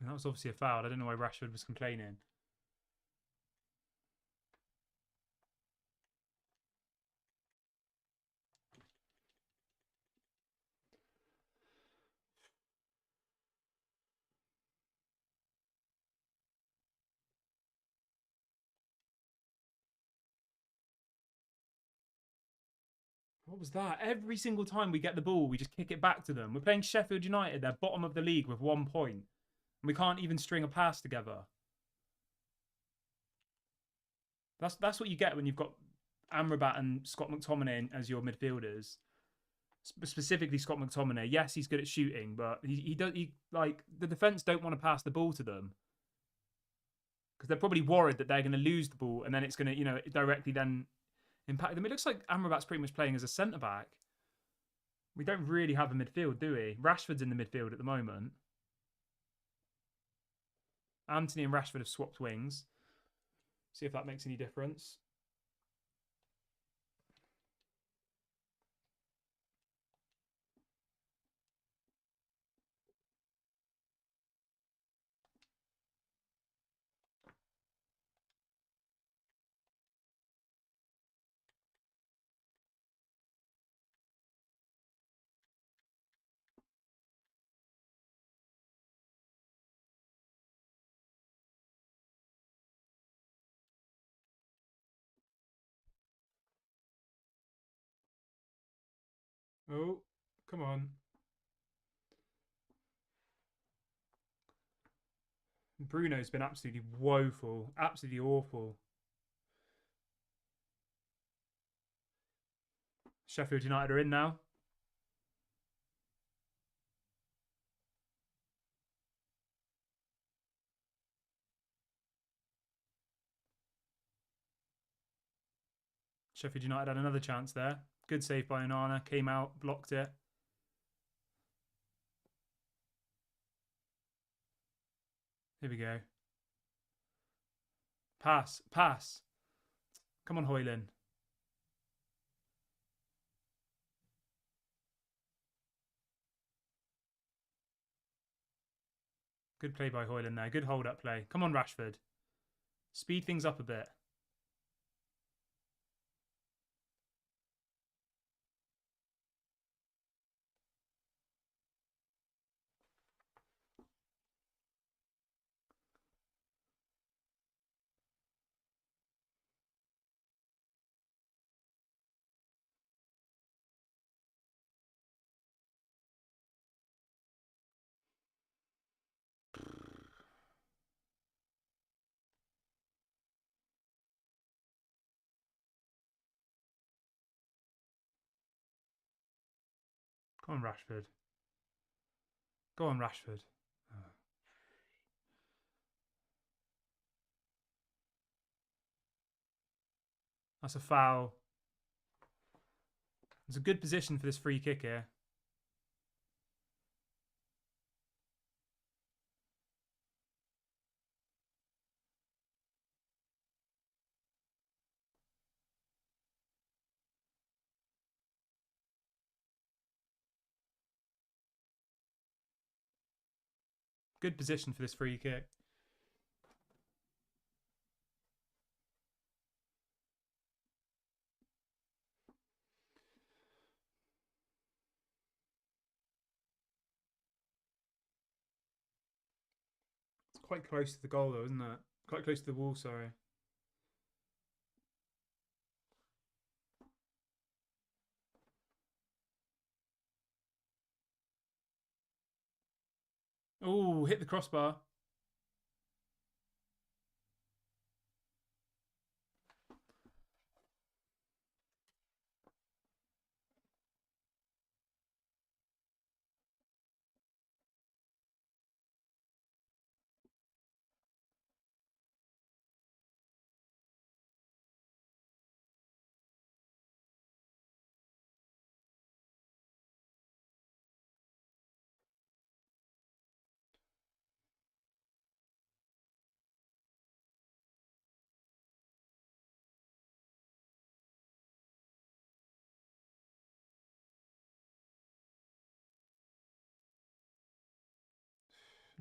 And that was obviously a foul. I don't know why Rashford was complaining. What was that? Every single time we get the ball, we just kick it back to them. We're playing Sheffield United. They're bottom of the league with 1 point. And we can't even string a pass together. That's what you get when you've got Amrabat and Scott McTominay as your midfielders. Specifically Scott McTominay. Yes, he's good at shooting, but the defense don't want to pass the ball to them because they're probably worried that they're going to lose the ball and then it's going to, directly then impact them. It looks like Amrabat's pretty much playing as a centre back. We don't really have a midfield, do we? Rashford's in the midfield at the moment. Anthony and Rashford have swapped wings. See if that makes any difference. Oh, come on. Bruno's been absolutely woeful. Absolutely awful. Sheffield United are in now. Sheffield United had another chance there. Good save by Onana. Came out, blocked it. Here we go. Pass. Pass. Come on, Højlund. Good play by Højlund there. Good hold-up play. Come on, Rashford. Speed things up a bit. Come on, Rashford. Go on, Rashford. Oh. That's a foul. It's a good position for this free kick here. Good position for this free kick. It's quite close to the goal though, isn't it? Quite close to the wall, sorry. Oh, hit the crossbar.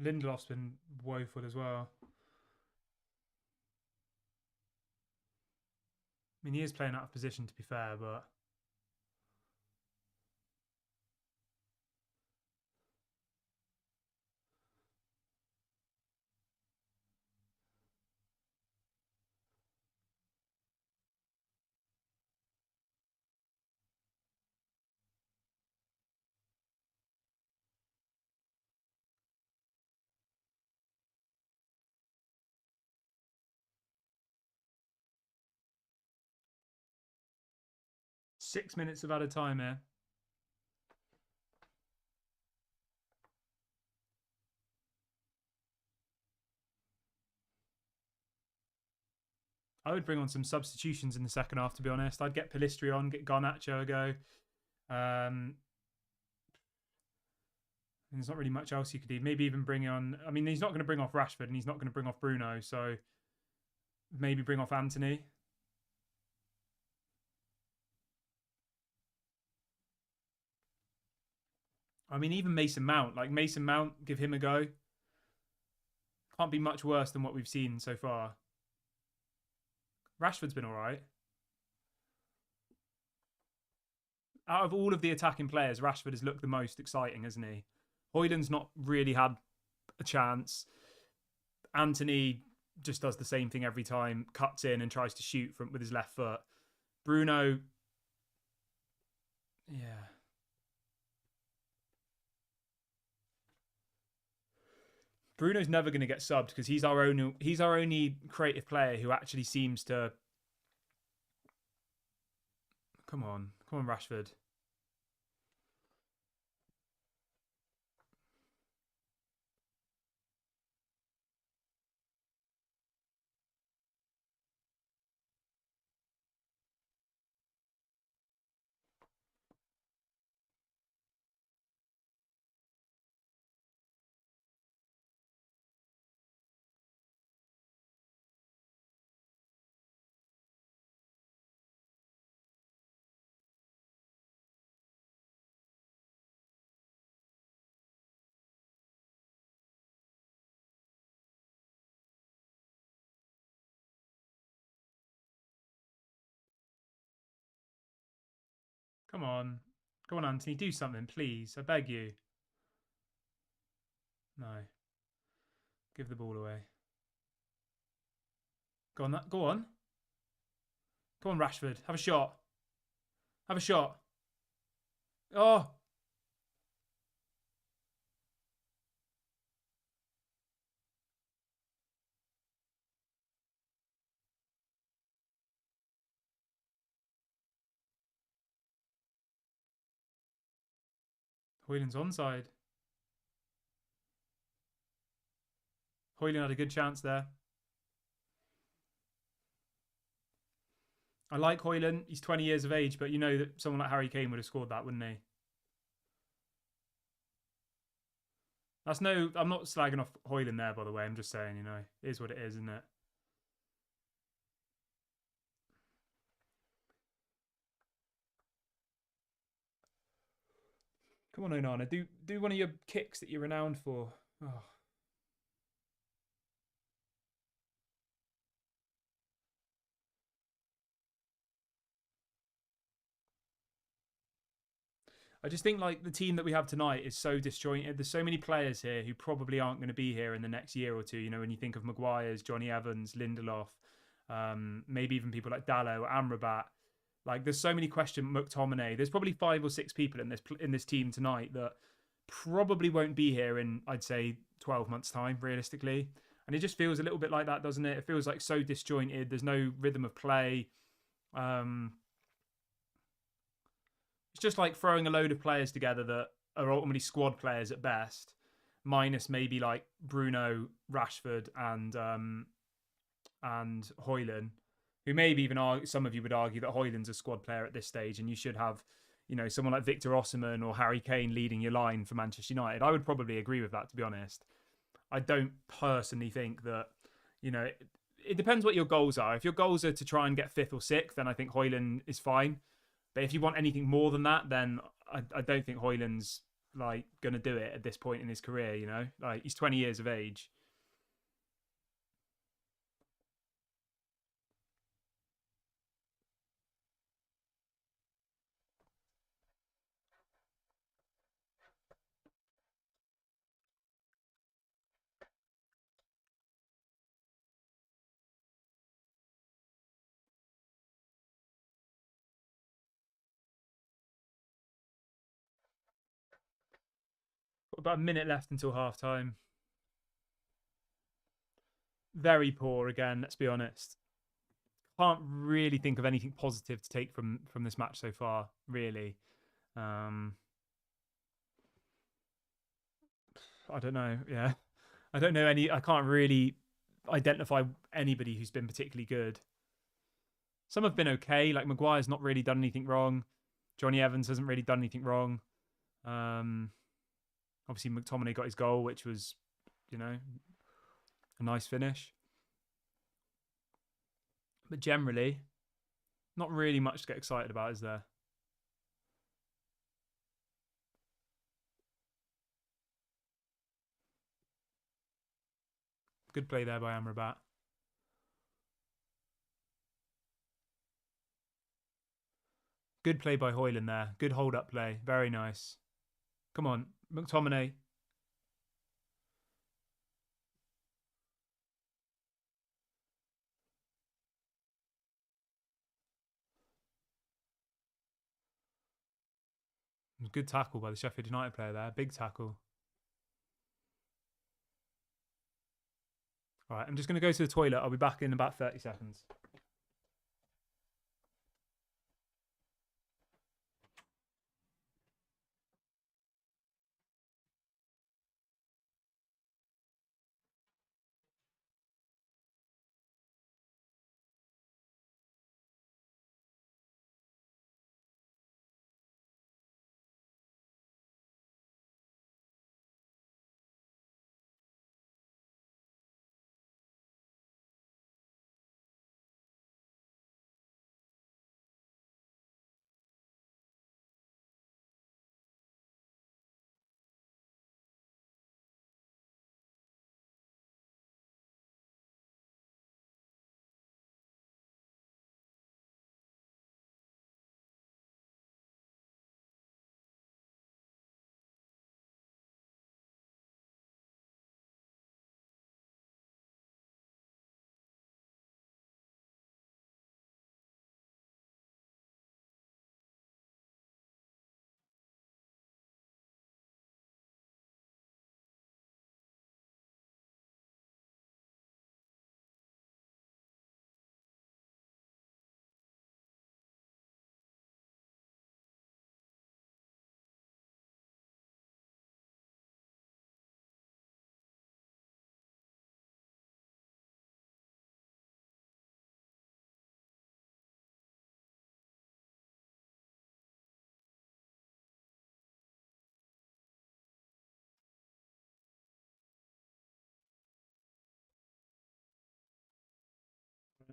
Lindelof's been woeful as well. I mean, he is playing out of position, to be fair, but 6 minutes of added time here. I would bring on some substitutions in the second half, to be honest. I'd get Pellistri on, get Garnacho a go. And there's not really much else you could do. Maybe even bring on... I mean, he's not going to bring off Rashford and he's not going to bring off Bruno. So maybe bring off Anthony. I mean, even Mason Mount. Like, Mason Mount, give him a go. Can't be much worse than what we've seen so far. Rashford's been all right. Out of all of the attacking players, Rashford has looked the most exciting, hasn't he? Højlund's not really had a chance. Anthony just does the same thing every time, cuts in and tries to shoot with his left foot. Bruno, yeah. Bruno's never going to get subbed because he's our only creative player who actually seems to... Come on, Rashford. Come on. Go on, Anthony. Do something, please. I beg you. No. Give the ball away. Go on. Go on. Go on, Rashford. Have a shot. Have a shot. Oh. Højlund's onside. Højlund had a good chance there. I like Højlund. He's 20 years of age, but you know that someone like Harry Kane would have scored that, wouldn't he? That's no... I'm not slagging off Højlund there, by the way. I'm just saying, you know, it is what it is, isn't it? Come on, Onana. Do one of your kicks that you're renowned for. Oh. I just think like the team that we have tonight is so disjointed. There's so many players here who probably aren't going to be here in the next year or two. You know, when you think of Maguire's, Johnny Evans, Lindelof, maybe even people like Dalot, Amrabat. Like there's so many questions. McTominay. There's probably 5 or 6 people in this team tonight that probably won't be here in, I'd say, 12 months' time, realistically. And it just feels a little bit like that, doesn't it? It feels like so disjointed. There's no rhythm of play. It's just like throwing a load of players together that are ultimately squad players at best, minus maybe like Bruno, Rashford, and Højlund, who maybe even some of you would argue that Højlund's a squad player at this stage, and you should have, you know, someone like Victor Osimhen or Harry Kane leading your line for Manchester United. I would probably agree with that, to be honest. I don't personally think that, you know, it depends what your goals are. If your goals are to try and get 5th or 6th, then I think Højlund is fine. But if you want anything more than that, then I don't think Højlund's like going to do it at this point in his career. You know, like he's 20 years of age. About a minute left until half time. Very poor again. Let's be honest. Can't really think of anything positive to take from this match so far. Really, um, I don't know. Yeah, I don't know any. I can't really identify anybody who's been particularly good. Some have been okay. Like Maguire's not really done anything wrong. Johnny Evans hasn't really done anything wrong. Um, Obviously, McTominay got his goal, which was, you know, a nice finish. But generally, not really much to get excited about, is there? Good play there by Amrabat. Good play by Hoyland there. Good hold up play. Very nice. Come on, McTominay. Good tackle by the Sheffield United player there. Big tackle. All right, I'm just going to go to the toilet. I'll be back in about 30 seconds.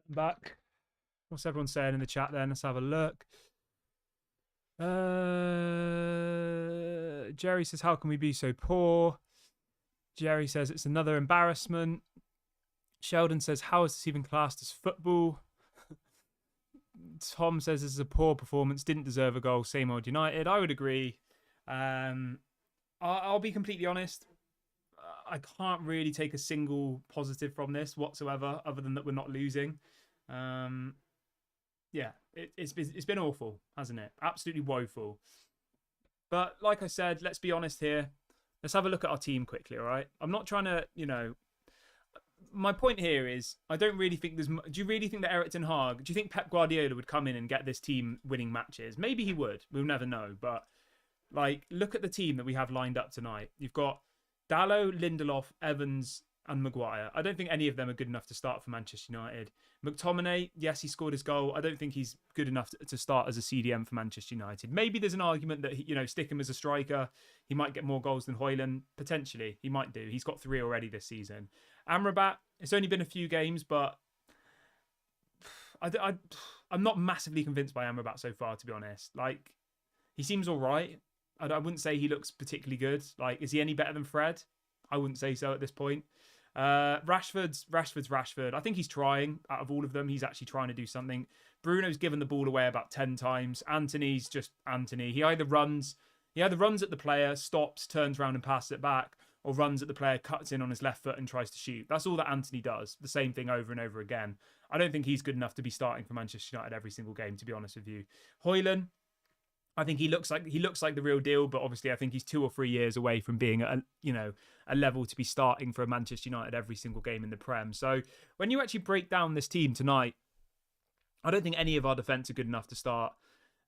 I'm back. What's everyone saying in the chat then? Let's have a look. Jerry says, how can we be so poor? Jerry says, it's another embarrassment. Sheldon says, how is this even classed as football? Tom says, this is a poor performance. Didn't deserve a goal. Same old United. I would agree. I'll be completely honest. I can't really take a single positive from this whatsoever, other than that we're not losing. Yeah, it's been awful, hasn't it? Absolutely woeful. But like I said, let's be honest here. Let's have a look at our team quickly, all right? I'm not trying to, my point here is I don't really think there's. Do you really think that Erik ten Hag? Do you think Pep Guardiola would come in and get this team winning matches? Maybe he would. We'll never know. But like, look at the team that we have lined up tonight. You've got Dalot, Lindelof, Evans, and Maguire. I don't think any of them are good enough to start for Manchester United. McTominay, yes, he scored his goal. I don't think he's good enough to start as a CDM for Manchester United. Maybe there's an argument that stick him as a striker. He might get more goals than Hoyland. Potentially, he might do. He's got 3 already this season. Amrabat, it's only been a few games, but I'm not massively convinced by Amrabat so far, to be honest. Like, he seems all right. I wouldn't say he looks particularly good. Like, is he any better than Fred? I wouldn't say so at this point. Rashford's Rashford. I think he's trying. Out of all of them, he's actually trying to do something. Bruno's given the ball away about 10 times. Anthony's just Anthony. He either runs at the player, stops, turns around and passes it back, or runs at the player, cuts in on his left foot and tries to shoot. That's all that Anthony does. The same thing over and over again. I don't think he's good enough to be starting for Manchester United every single game, to be honest with you. Højlund, I think he looks like the real deal, but obviously I think he's 2 or 3 years away from being at a level to be starting for Manchester United every single game in the Prem. So when you actually break down this team tonight, I don't think any of our defence are good enough to start.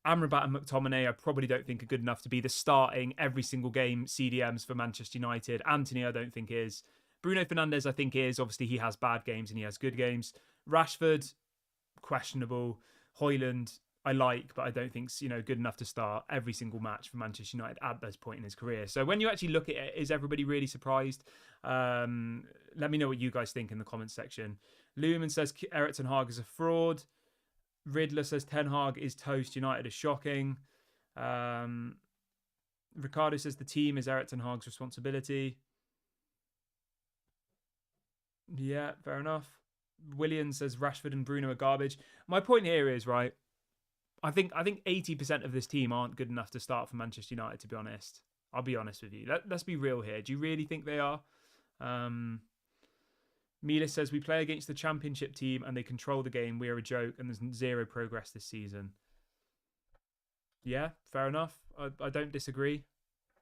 Amrabat and McTominay I probably don't think are good enough to be the starting every single game CDMs for Manchester United. Anthony I don't think is. Bruno Fernandes I think is. Obviously he has bad games and he has good games. Rashford, questionable. Højlund I like, but I don't think good enough to start every single match for Manchester United at this point in his career. So when you actually look at it, is everybody really surprised? Let me know what you guys think in the comments section. Lumen says Erik ten Hag is a fraud. Riddler says Ten Hag is toast. United is shocking. Ricardo says the team is Erik ten Hag's responsibility. Yeah, fair enough. William says Rashford and Bruno are garbage. My point here is, right, I think 80% of this team aren't good enough to start for Manchester United, to be honest. I'll be honest with you. Let's be real here. Do you really think they are? Mila says, we play against the championship team and they control the game. We are a joke and there's zero progress this season. Yeah, fair enough. I don't disagree.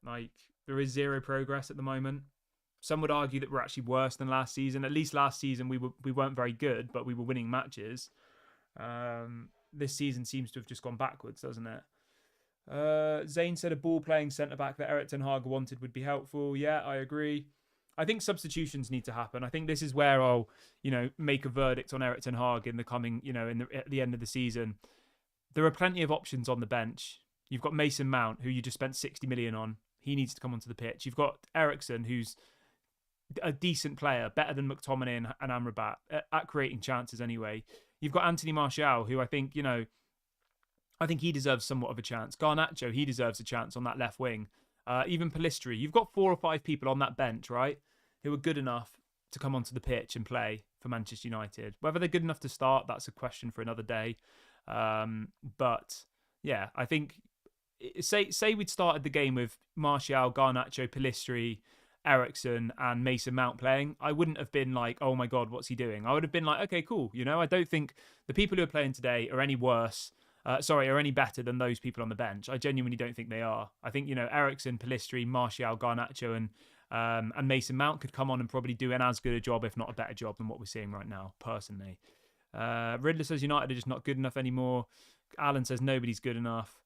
Like, there is zero progress at the moment. Some would argue that we're actually worse than last season. At least last season we weren't very good, but we were winning matches. This season seems to have just gone backwards, doesn't it? Zane said a ball-playing centre-back that Erik ten Hag wanted would be helpful. Yeah, I agree. I think substitutions need to happen. I think this is where I'll, make a verdict on Erik ten Hag in the coming, at the end of the season. There are plenty of options on the bench. You've got Mason Mount, who you just spent 60 million on. He needs to come onto the pitch. You've got Eriksen, who's a decent player, better than McTominay and Amrabat at creating chances anyway. You've got Anthony Martial, who I think he deserves somewhat of a chance. Garnacho, he deserves a chance on that left wing. Even Pellistri. You've got 4 or 5 people on that bench, right, who are good enough to come onto the pitch and play for Manchester United. Whether they're good enough to start, that's a question for another day. But yeah, I think say we'd started the game with Martial, Garnacho, Pellistri, Eriksen and Mason Mount playing, I wouldn't have been like, oh my God, what's he doing? I would have been like, okay, cool. I don't think the people who are playing today are any worse, are any better than those people on the bench. I genuinely don't think they are. I think, Eriksen, Pellistri, Martial, Garnacho and Mason Mount could come on and probably do an as good a job, if not a better job than what we're seeing right now, personally. Riddler says United are just not good enough anymore. Alan says nobody's good enough.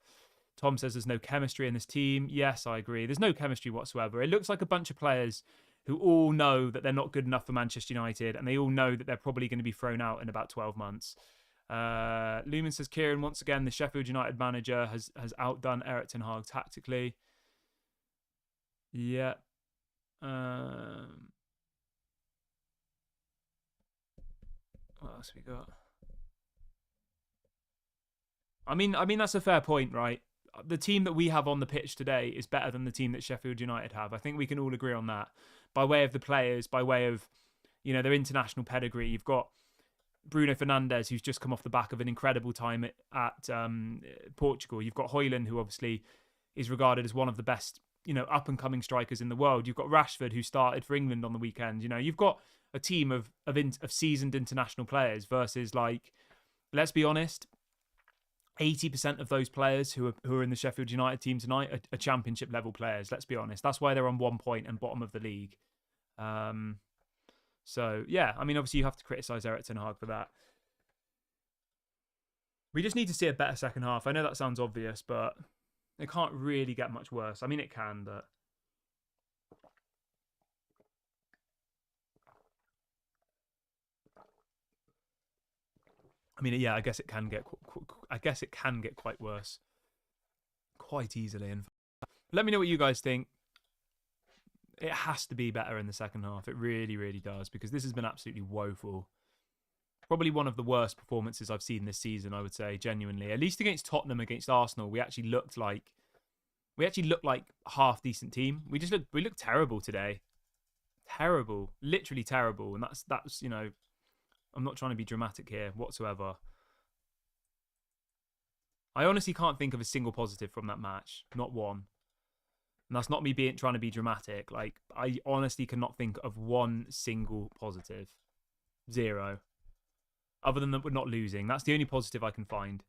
Tom says there's no chemistry in this team. Yes, I agree. There's no chemistry whatsoever. It looks like a bunch of players who all know that they're not good enough for Manchester United and they all know that they're probably going to be thrown out in about 12 months. Lumen says, Kieran, once again, the Sheffield United manager has outdone Erik ten Hag tactically. Yeah. What else we got? I mean that's a fair point, right? The team that we have on the pitch today is better than the team that Sheffield United have. I think we can all agree on that. By way of the players, by way of, their international pedigree. You've got Bruno Fernandes, who's just come off the back of an incredible time at Portugal. You've got Højlund, who obviously is regarded as one of the best, up-and-coming strikers in the world. You've got Rashford, who started for England on the weekend. You've got a team of seasoned international players versus, like, let's be honest, 80% of those players who are in the Sheffield United team tonight are championship level players. Let's be honest. That's why they're on 1 point and bottom of the league. So yeah, I mean, obviously you have to criticise Erik ten Hag for that. We just need to see a better second half. I know that sounds obvious, but it can't really get much worse. I mean, it can, but I mean, yeah, I guess it can get quite worse, quite easily. And let me know what you guys think. It has to be better in the second half. It really, really does, because this has been absolutely woeful. Probably one of the worst performances I've seen this season, I would say, genuinely. At least against Tottenham, against Arsenal, we actually looked like We actually look like a half decent team. We look terrible today. Terrible, literally terrible. And that's I'm not trying to be dramatic here whatsoever. I honestly can't think of a single positive from that match. Not one. And that's not me trying to be dramatic. Like, I honestly cannot think of one single positive. Zero. Other than that we're not losing. That's the only positive I can find.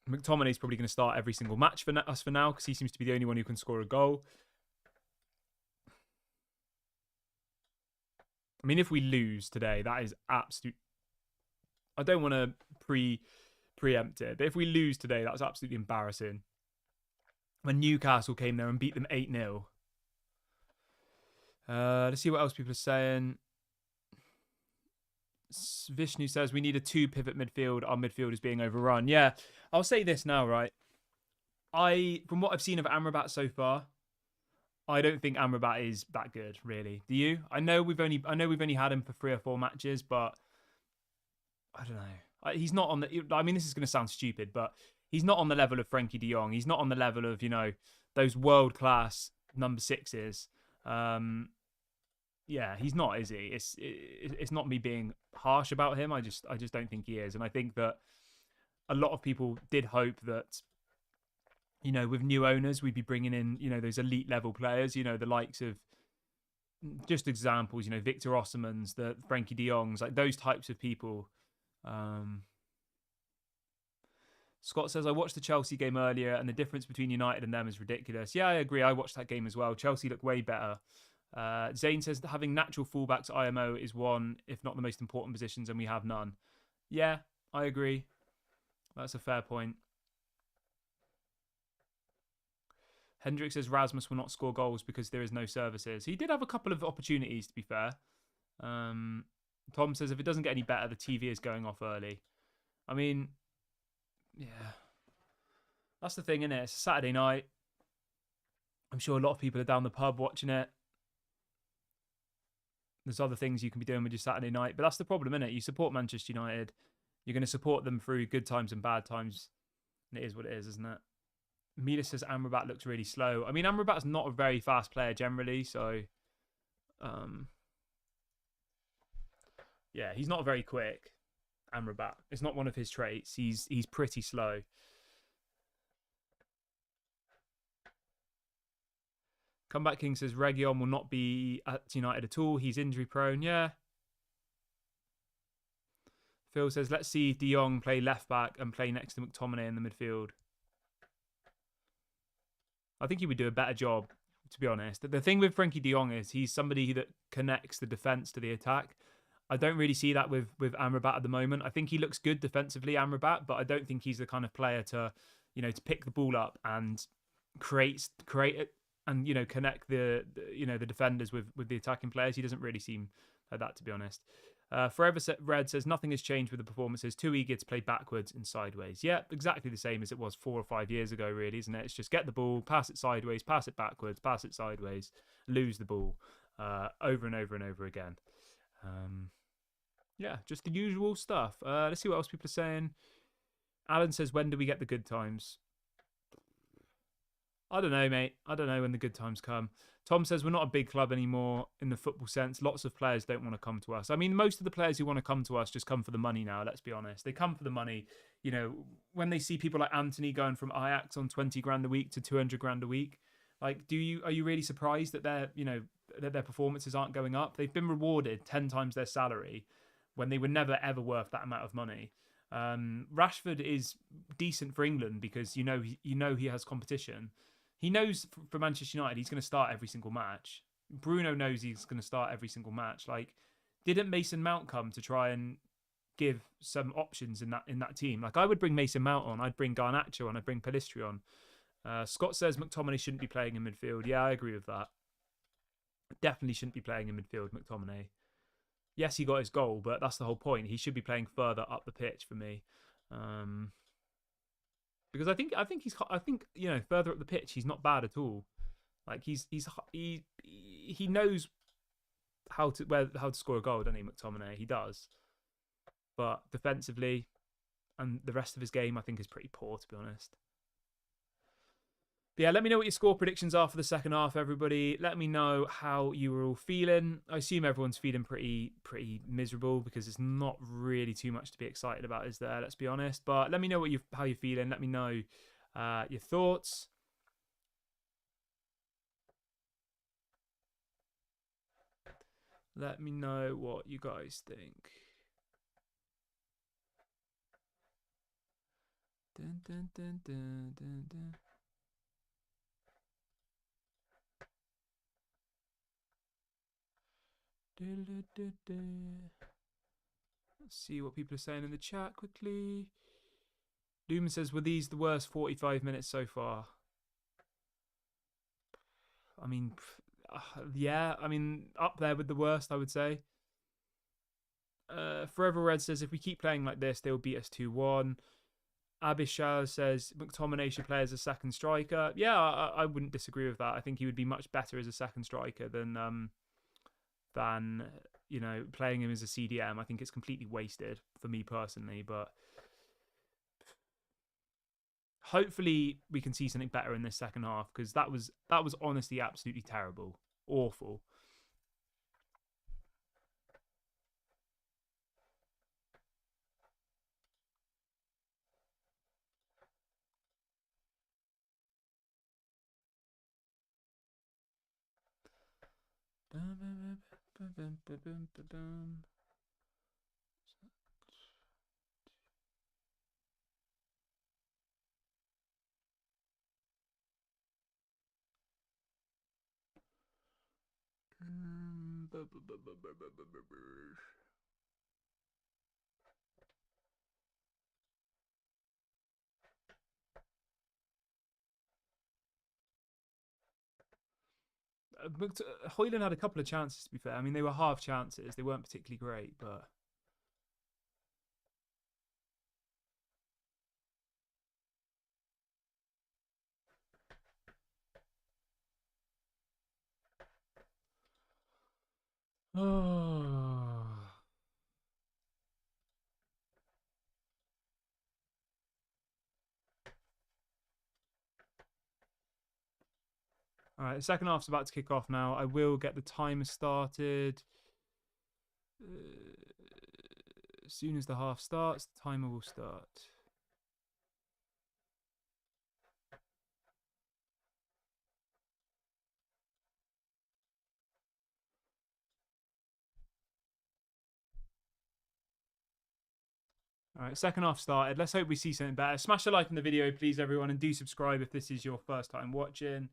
McTominay's probably going to start every single match for us for now because he seems to be the only one who can score a goal. I mean, if we lose today, that is absolute. I don't want to preempt it, but if we lose today, that's absolutely embarrassing. When Newcastle came there and beat them 8-0. Let's see what else people are saying. Vishnu says we need a 2-pivot midfield. Our midfield is being overrun. Yeah, I'll say this now, right? From what I've seen of Amrabat so far, I don't think Amrabat is that good, really. Do you? I know we've only had him for 3 or 4 matches, but I don't know. He's not on the. I mean, this is going to sound stupid, but he's not on the level of Frankie De Jong. He's not on the level of those world class number 6s. Yeah, he's not, is he? It's not me being harsh about him. I just don't think he is, and I think that a lot of people did hope that with new owners we'd be bringing in those elite level players. The likes of just examples. Victor Osimhen's, the Frankie De Jongs, like those types of people. Scott says, I watched the Chelsea game earlier and the difference between United and them is ridiculous. Yeah, I agree. I watched that game as well. Chelsea looked way better. Zane says that having natural fullbacks at IMO is one, if not the most important positions, and we have none. Yeah, I agree. That's a fair point. Hendrick says Rasmus will not score goals because there is no services. He did have a couple of opportunities, to be fair. Tom says if it doesn't get any better, the TV is going off early. I mean, yeah. That's the thing, isn't it? It's a Saturday night. I'm sure a lot of people are down the pub watching it. There's other things you can be doing with your Saturday night. But that's the problem, isn't it? You support Manchester United. You're going to support them through good times and bad times. And it is what it is, isn't it? Mila says Amrabat looks really slow. I mean, Amrabat's not a very fast player generally. So, yeah, he's not very quick. Amrabat. It's not one of his traits. He's pretty slow. Comeback King says Reguilon will not be at United at all. He's injury prone. Yeah. Phil says let's see De Jong play left back and play next to McTominay in the midfield. I think he would do a better job, to be honest. The thing with Frankie De Jong is he's somebody that connects the defence to the attack. I don't really see that with Amrabat at the moment. I think he looks good defensively, Amrabat, but I don't think he's the kind of player to pick the ball up and create it and connect the defenders with the attacking players. He doesn't really seem like that, to be honest. Forever Red says nothing has changed with the performances. Too eager to play backwards and sideways. Yeah, exactly the same as it was 4 or 5 years ago, really, isn't it? It's just get the ball, pass it sideways, pass it backwards, pass it sideways, lose the ball over and over and over again. Yeah, just the usual stuff. Let's see what else people are saying. Alan says, when do we get the good times? I don't know, mate. I don't know when the good times come. Tom says we're not a big club anymore in the football sense. Lots of players don't want to come to us. I mean, most of the players who want to come to us just come for the money now, let's be honest. They come for the money. When they see people like Anthony going from Ajax on 20 grand a week to 200 grand a week, like, are you really surprised that their performances aren't going up? They've been rewarded 10 times their salary when they were never, ever worth that amount of money. Rashford is decent for England because he has competition. He knows for Manchester United he's going to start every single match. Bruno knows he's going to start every single match. Like, didn't Mason Mount come to try and give some options in that team? Like, I would bring Mason Mount on. I'd bring Garnacho on. I'd bring Pellistri on. Scott says McTominay shouldn't be playing in midfield. Yeah, I agree with that. Definitely shouldn't be playing in midfield, McTominay. Yes, he got his goal, but that's the whole point. He should be playing further up the pitch for me. Because I think further up the pitch he's not bad at all. Like he knows how to score a goal, doesn't he, McTominay? He does. But defensively and the rest of his game I think is pretty poor, to be honest. But yeah, let me know what your score predictions are for the second half, everybody. Let me know how you were all feeling. I assume everyone's feeling pretty miserable because it's not really too much to be excited about, is there? Let's be honest. But let me know how you're feeling. Let me know your thoughts. Let me know what you guys think. Dun, dun, dun, dun, dun, dun. Let's see what people are saying in the chat quickly. Doom says, were these the worst 45 minutes so far? I mean, yeah, I mean, up there with the worst, I would say. Forever Red says, if we keep playing like this, they'll beat us 2-1. Abishal says, McTominay should play as a second striker. Yeah, I wouldn't disagree with that. I think he would be much better as a second striker than playing him as a CDM. I think it's completely wasted for me personally, but hopefully we can see something better in this second half, because that was honestly absolutely terrible, awful. Hoyland had a couple of chances, to be fair. I mean, they were half chances. They weren't particularly great, but... Oh. All right, the second half's about to kick off now. I will get the timer started. As soon as the half starts, the timer will start. All right, second half started. Let's hope we see something better. Smash a like on the video, please, everyone, and do subscribe if this is your first time watching.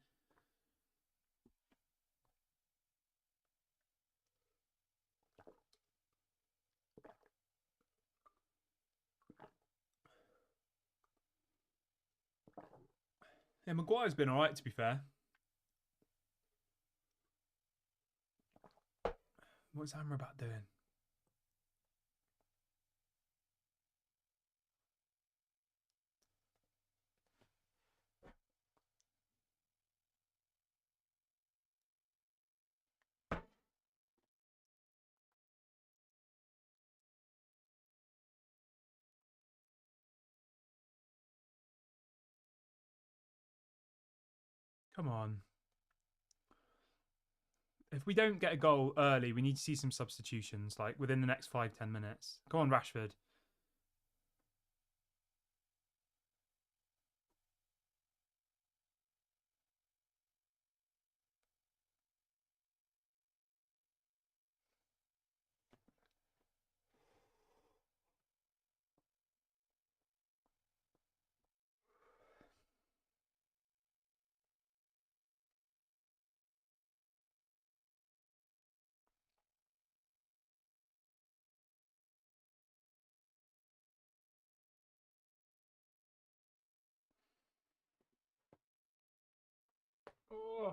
Yeah, Maguire's been all right, to be fair. What's Amrabat doing? Come on. If we don't get a goal early, we need to see some substitutions, like within the next 5-10 minutes. Come on, Rashford. Oh.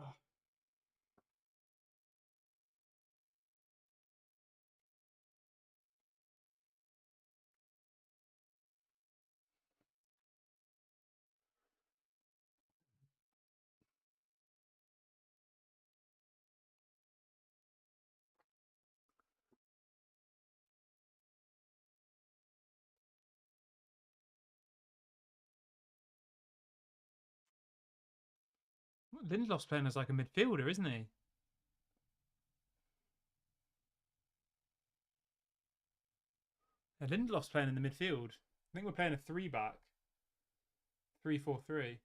Lindelof's playing as like a midfielder, isn't he? Yeah, Lindelof's playing in the midfield. I think we're playing a three back, 3-4-3.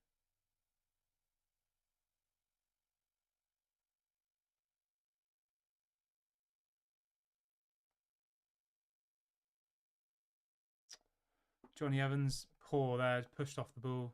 Johnny Evans, poor there, pushed off the ball.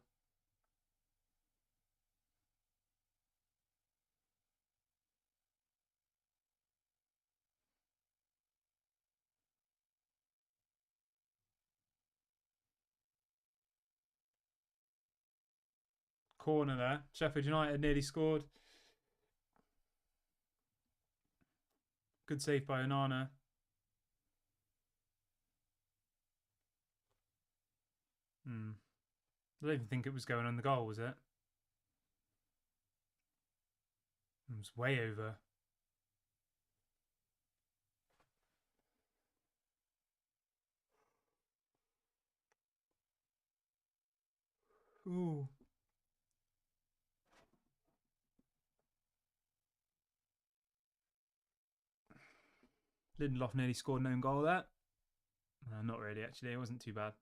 Corner there. Sheffield United nearly scored. Good save by Onana. I don't even think it was going on the goal, was it? It was way over. Ooh. Lindelof nearly scored an own goal there. Not really, actually. It wasn't too bad.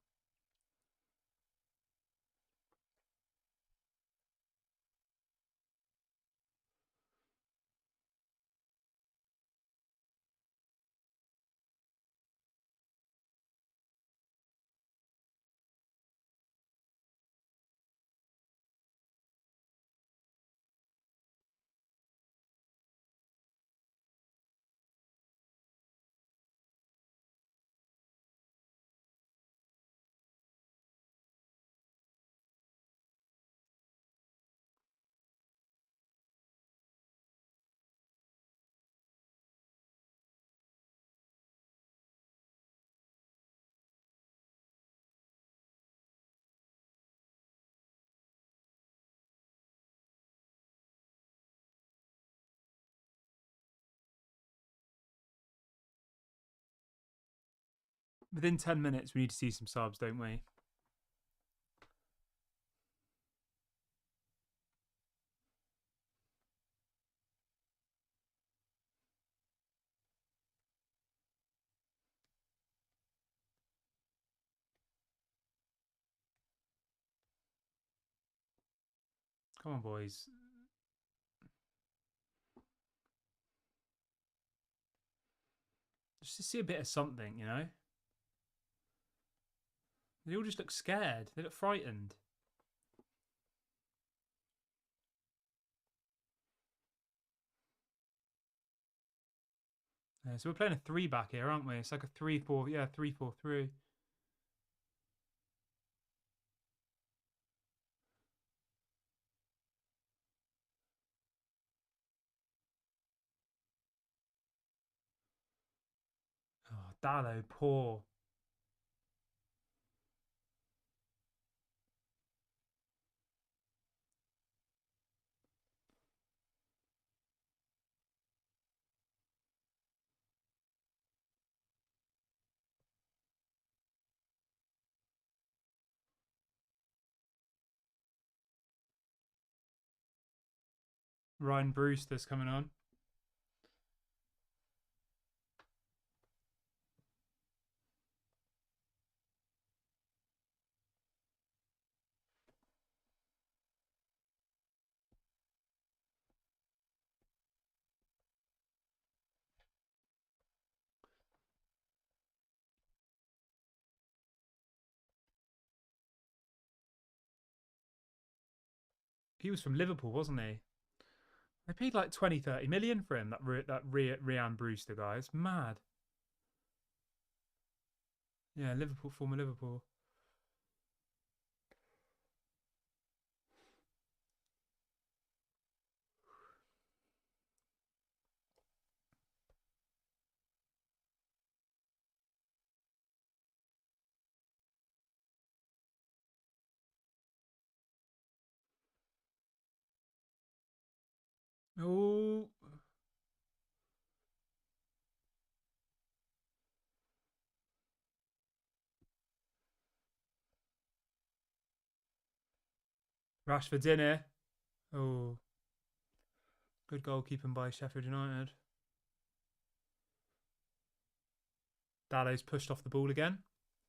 Within 10 minutes, we need to see some subs, don't we? Come on, boys. Just to see a bit of something, you know? They all just look scared. They look frightened. So we're playing a three back here, aren't we? It's like a 3-4, yeah, 3-4-3. Oh, Dallo, poor. Ryan Brewster's coming on. He was from Liverpool, wasn't he? They paid like 20, 30 million for him, Ryan Brewster guy. It's mad. Yeah, Liverpool, former Liverpool. Oh, Rashford's in here. Oh, Good goalkeeping by Sheffield United. Dallow's pushed off the ball again.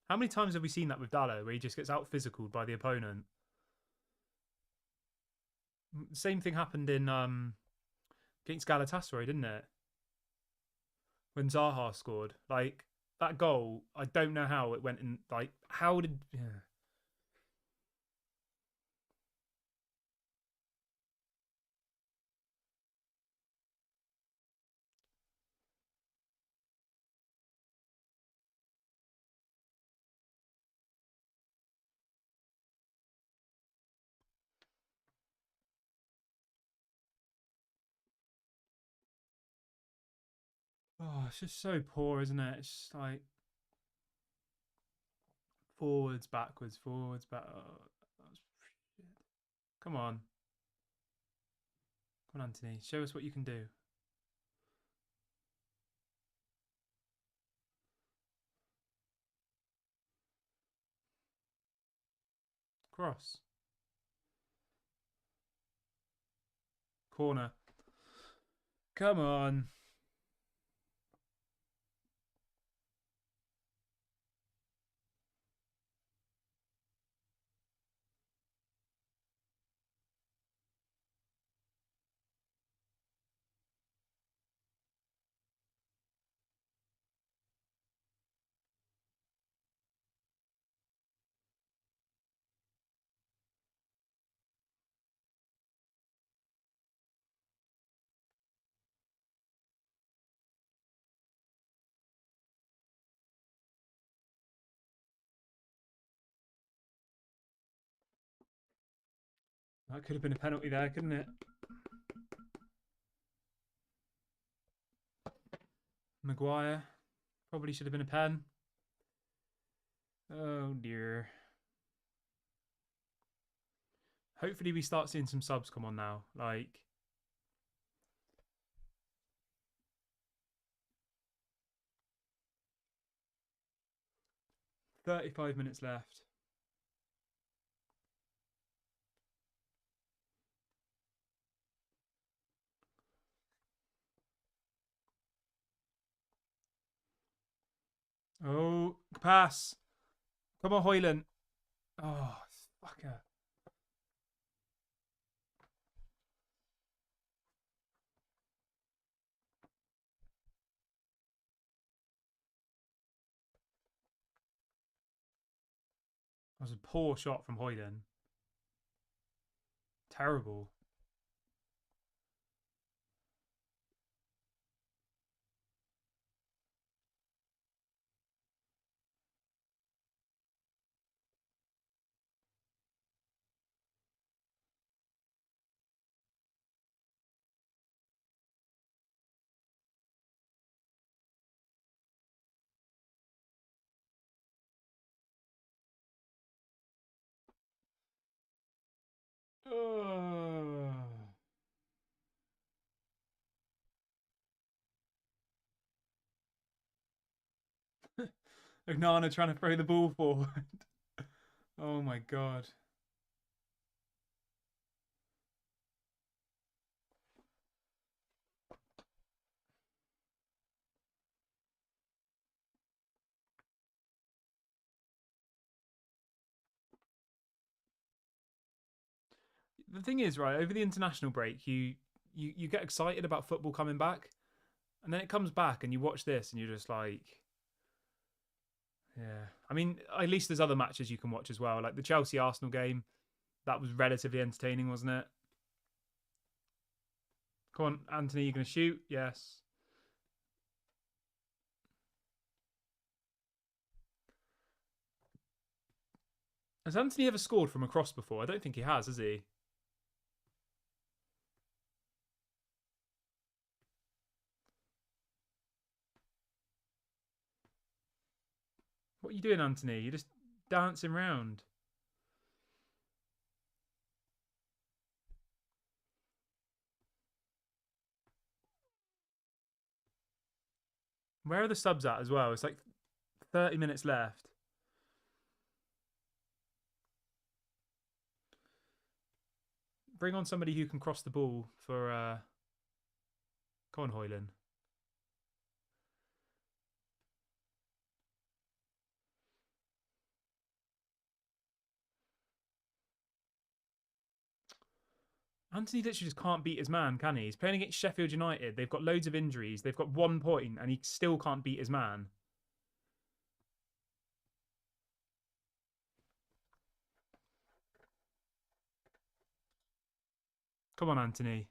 How many times have we seen that with Dallow, where he just gets out physicaled by the opponent? Same thing happened in against Galatasaray, didn't it? When Zaha scored, like that goal, I don't know how it went in. Like, how did? Yeah. Oh, it's just so poor, isn't it? It's just like forwards, backwards, forwards, back. Oh, that was shit. Come on, come on, Anthony. Show us what you can do. Cross, corner. Come on. That could have been a penalty there, couldn't it? Maguire probably should have been a pen. Oh dear. Hopefully we start seeing some subs come on now. Like 35 minutes left. Oh, pass. Come on, Hoyland. Oh, fucker. That was a poor shot from Hoyland. Terrible. Oh. Ognana trying to throw the ball forward. Oh my god. The thing is, right, over the international break, you get excited about football coming back, and then it comes back, and you watch this, and you're just like, yeah. I mean, at least there's other matches you can watch as well, like the Chelsea Arsenal game. That was relatively entertaining, wasn't it? Come on, Anthony, you're going to shoot? Yes. Has Anthony ever scored from a cross before? I don't think he has he? What are you doing, Anthony? You're just dancing around. Where are the subs at as well? It's like 30 minutes left. Bring on somebody who can cross the ball for Come on, Hoyland. Anthony literally just can't beat his man, can he? He's playing against Sheffield United. They've got loads of injuries. They've got 1 point, and he still can't beat his man. Come on, Anthony.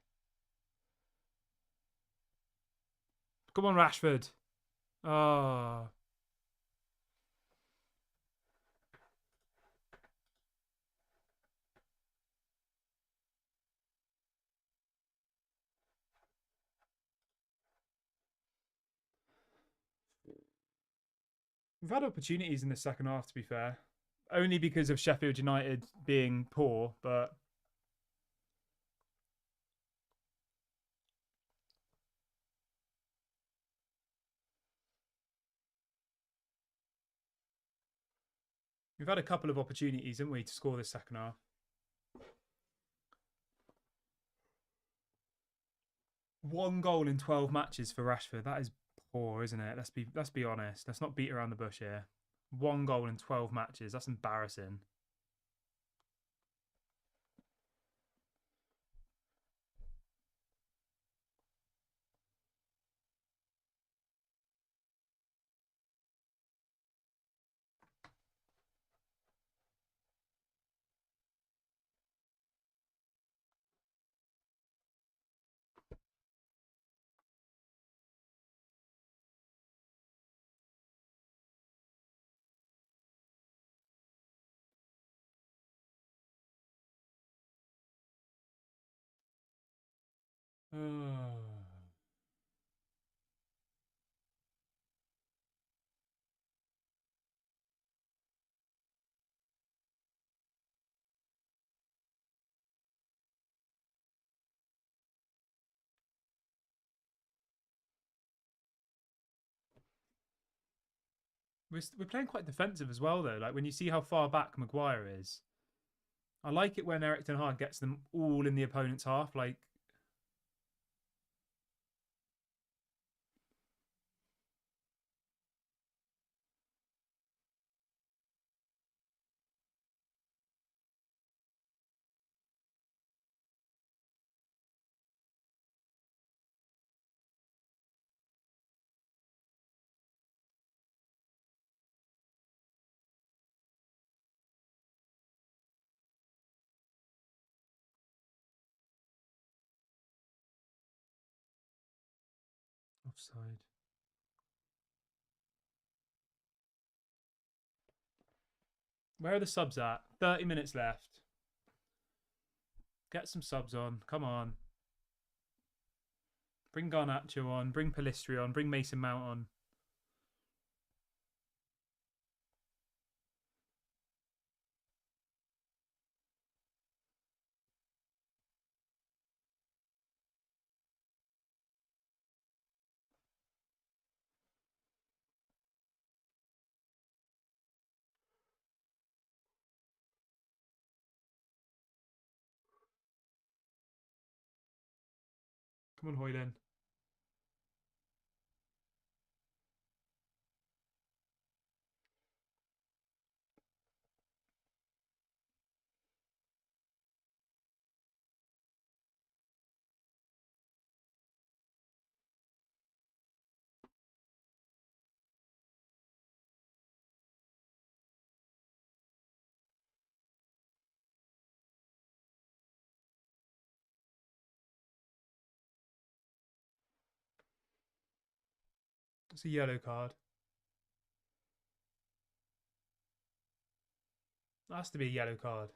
Come on, Rashford. Oh. We've had opportunities in the second half, to be fair. Only because of Sheffield United being poor, but we've had a couple of opportunities, haven't we, to score this second half. 1 goal in 12 matches for Rashford. That is poor, isn't it? Let's be honest. Let's not beat around the bush here. 1 goal in 12 matches. That's embarrassing. We're playing quite defensive as well, though. Like when you see how far back Maguire is, I like it when Eric Ten Hag gets them all in the opponent's half. Like, offside. Where are the subs at? 30 minutes left. Get some subs on. Come on. Bring Garnacho on. Bring Pellistri on. Bring Mason Mount on. Come on, Hoyland. It's a yellow card. That has to be a yellow card.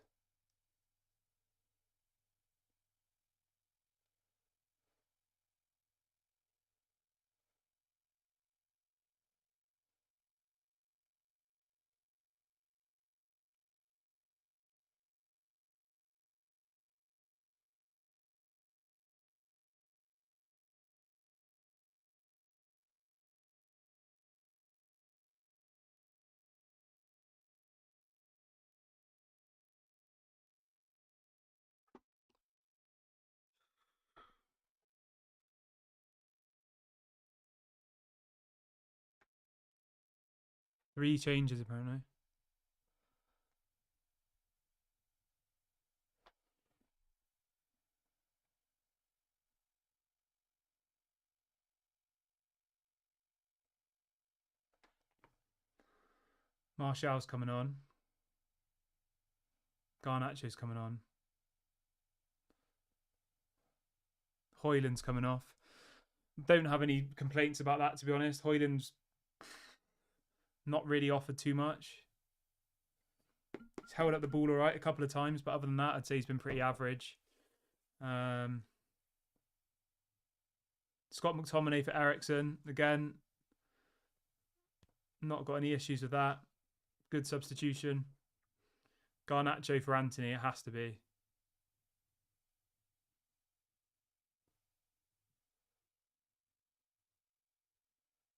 3 changes apparently. Martial's coming on. Garnacho's coming on. Højlund's coming off. Don't have any complaints about that, to be honest. Højlund's not really offered too much. He's held up the ball all right a couple of times, but other than that, I'd say he's been pretty average. Scott McTominay for Eriksen. Again, not got any issues with that. Good substitution. Garnacho for Anthony. It has to be.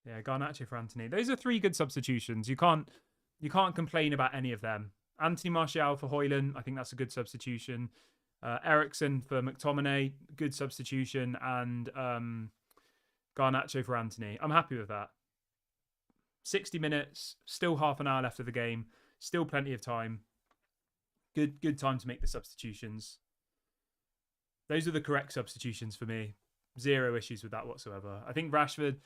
Yeah, Garnacho for Anthony. Those are 3 good substitutions. You can't complain about any of them. Anthony Martial for Højlund. I think that's a good substitution. Eriksen for McTominay. Good substitution. And Garnacho for Anthony. I'm happy with that. 60 minutes. Still half an hour left of the game. Still plenty of time. Good time to make the substitutions. Those are the correct substitutions for me. 0 issues with that whatsoever. I think Rashford,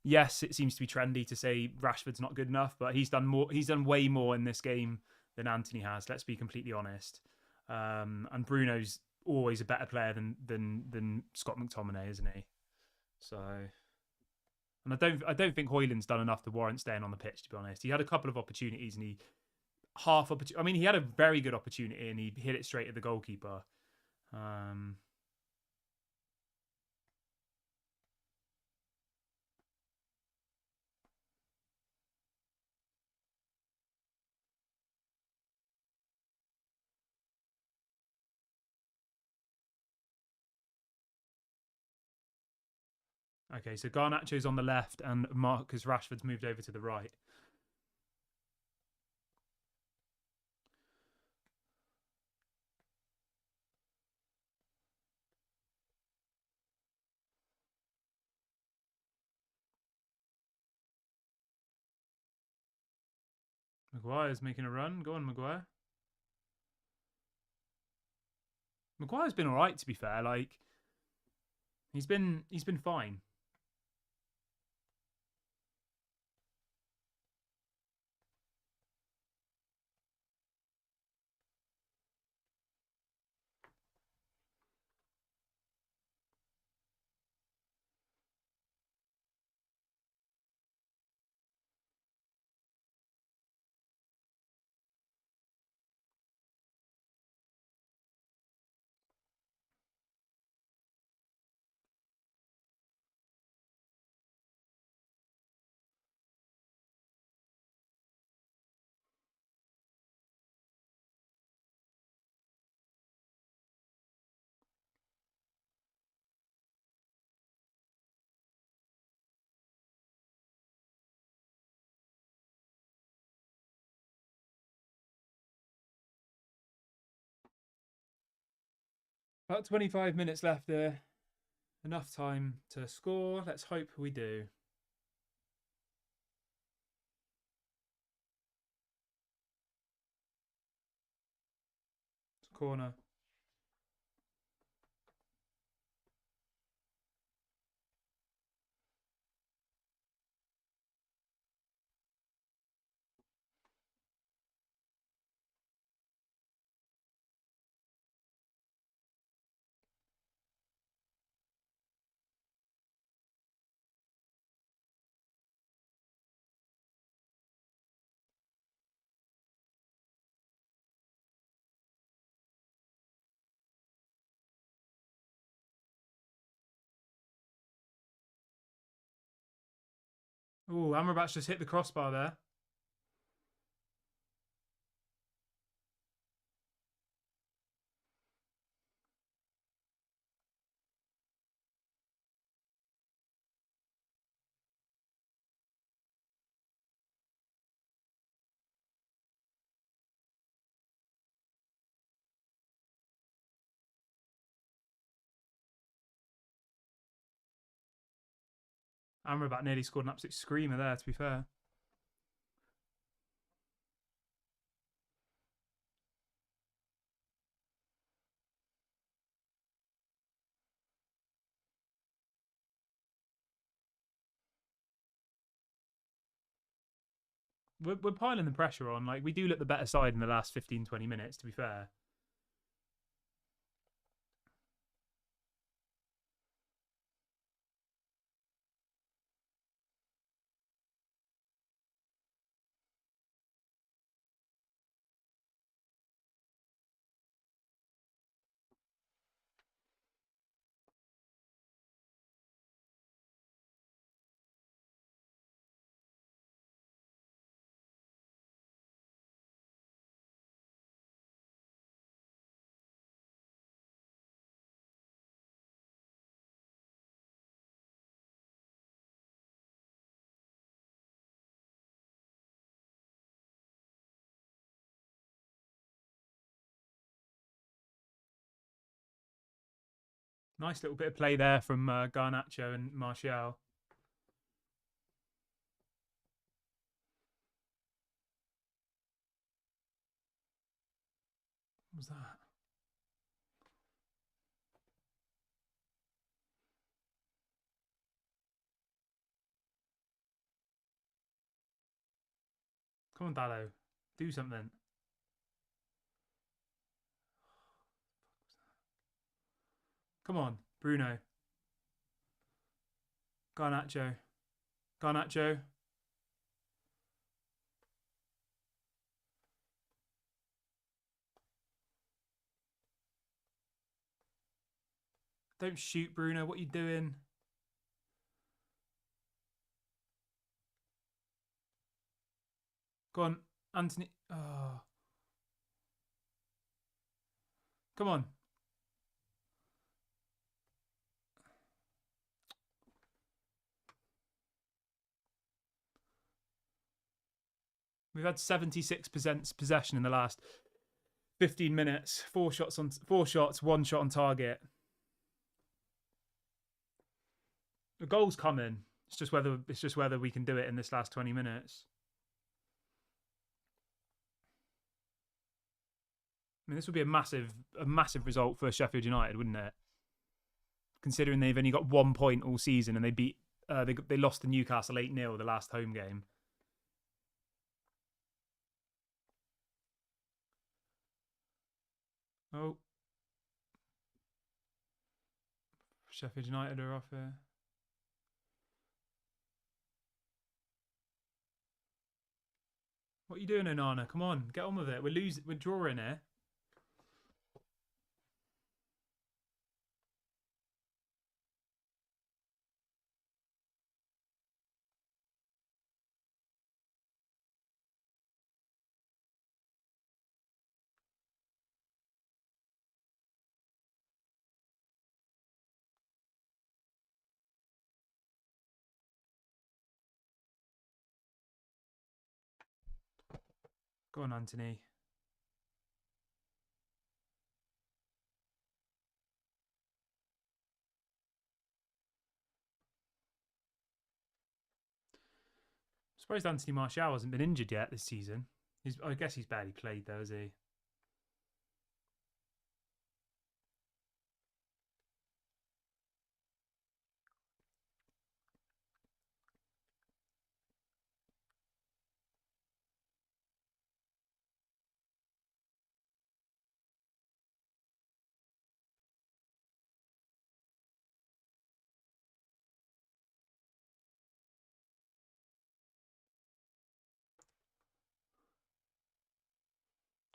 yes, it seems to be trendy to say Rashford's not good enough, but he's done more. He's done way more in this game than Anthony has. Let's be completely honest. And Bruno's always a better player than Scott McTominay, isn't he? So, and I don't think Højlund's done enough to warrant staying on the pitch. To be honest, he had a couple of opportunities and he had a very good opportunity and he hit it straight at the goalkeeper. Okay, so Garnacho's on the left and Marcus Rashford's moved over to the right. Maguire's making a run. Go on, Maguire. Maguire's been all right, to be fair. Like, he's been fine. About 25 minutes left there. Enough time to score. Let's hope we do. It's a corner. Oh, Amrabat's just hit the crossbar there. Amrabat nearly scored an absolute screamer there, to be fair. we're piling the pressure on. Like, we do look the better side in the last 15, 20 minutes, to be fair. Nice little bit of play there from Garnacho and Martial. What was that? Come on, Dallo. Do something. Come on, Bruno. Garnacho. Garnacho. Don't shoot, Bruno. What are you doing? Go on, Anthony. Oh. Come on. We've had 76% possession in the last 15 minutes. 4 shots, 1 shot on target. The goal's coming. It's just whether we can do it in this last 20 minutes. I mean, this would be a massive result for Sheffield United, wouldn't it? Considering they've only got 1 point all season and they lost to Newcastle 8-0 the last home game. Oh, Sheffield United are off here. What are you doing, Onana? Come on, get on with it. We're drawing here. Go on, Anthony. Surprised Anthony Martial hasn't been injured yet this season. I guess he's barely played though, has he?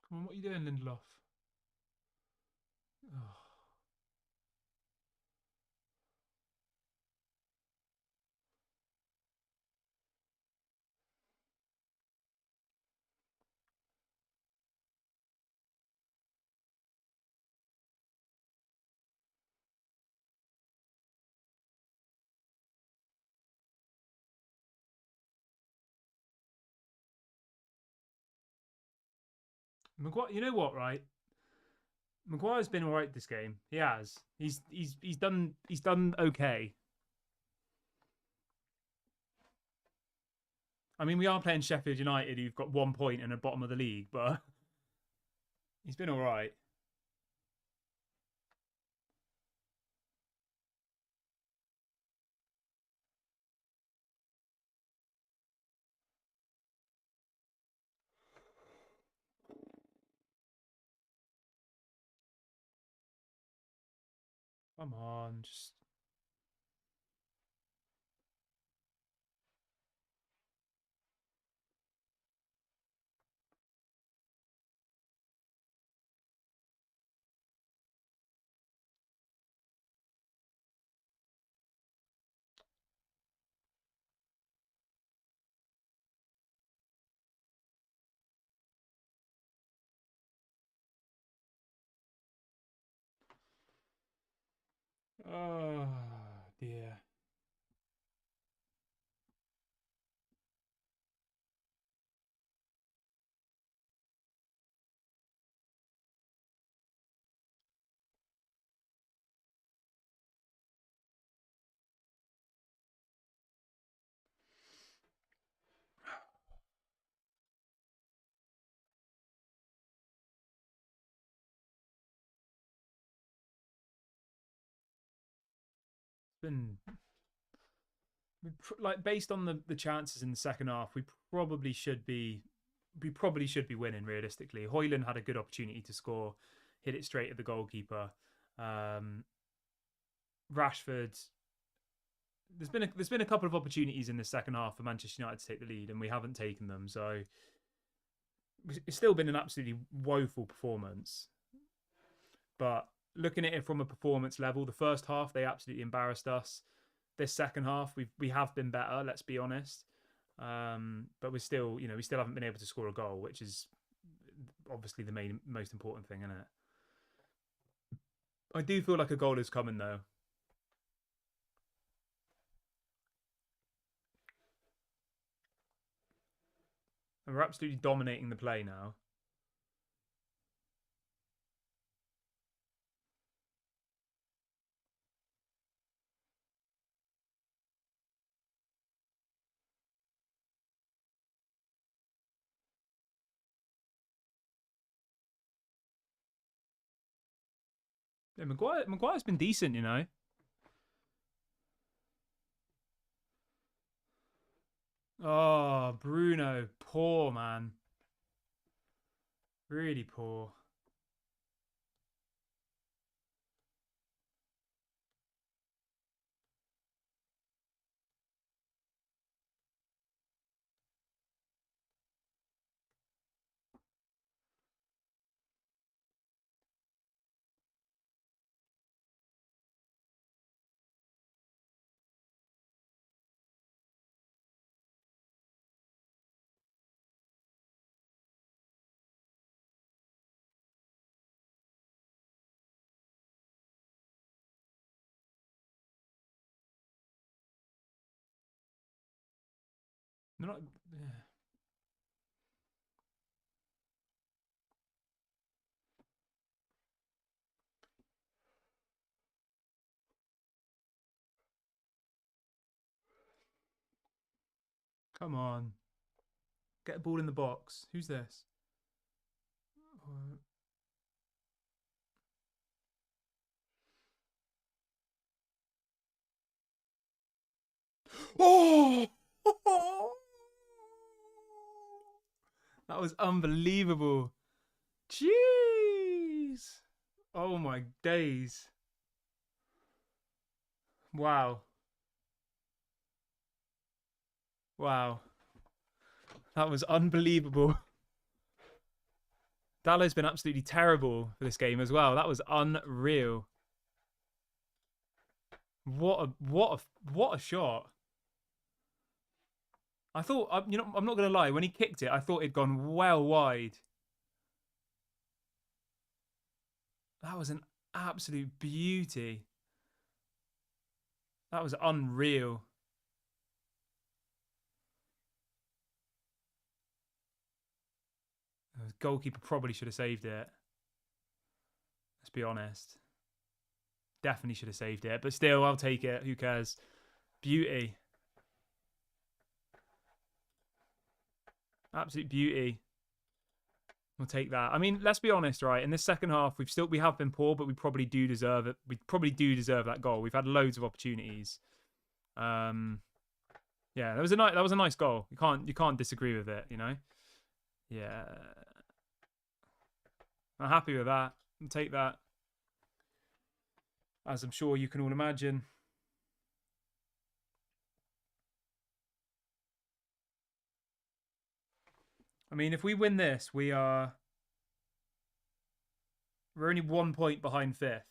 Come on, what are you doing, Lindelof? Oh. Maguire, you know what, right? Maguire's been all right this game. He has. He's done okay. I mean, we are playing Sheffield United, who've got 1 point and are bottom of the league, but he's been all right. Come on, just. Oh dear. Been like based on the chances in the second half, we probably should be winning realistically. Hoyland had a good opportunity to score, hit it straight at the goalkeeper. Um, Rashford, there's been a couple of opportunities in the second half for Manchester United to take the lead, and we haven't taken them. So it's still been an absolutely woeful performance. But looking at it from a performance level, the first half they absolutely embarrassed us. This second half we have been better. Let's be honest. But we're still, we still haven't been able to score a goal, which is obviously the most important thing, isn't it? I do feel like a goal is coming though, and we're absolutely dominating the play now. Yeah, Maguire's been decent. Oh, Bruno, poor man, really poor. They're not. Yeah. Come on, get a ball in the box. Who's this? Oh, that was unbelievable. Jeez. Oh my days. Wow. Wow. That was unbelievable. Dallow's been absolutely terrible for this game as well. That was unreal. What a shot. I thought I'm not going to lie, when he kicked it, I thought it'd gone well wide. That was an absolute beauty. That was unreal. The goalkeeper probably should have saved it. Let's be honest. Definitely should have saved it, but still, I'll take it. Who cares? Beauty. Absolute beauty. We'll take that. I mean, let's be honest, right? In this second half, we have been poor, but we probably do deserve it. We probably do deserve that goal. We've had loads of opportunities. Um, yeah, that was a nice goal. You can't disagree with it. Yeah, I'm happy with that. I'll take that. as I'm sure you can all imagine. I mean, if we win this, we're only 1 point behind fifth.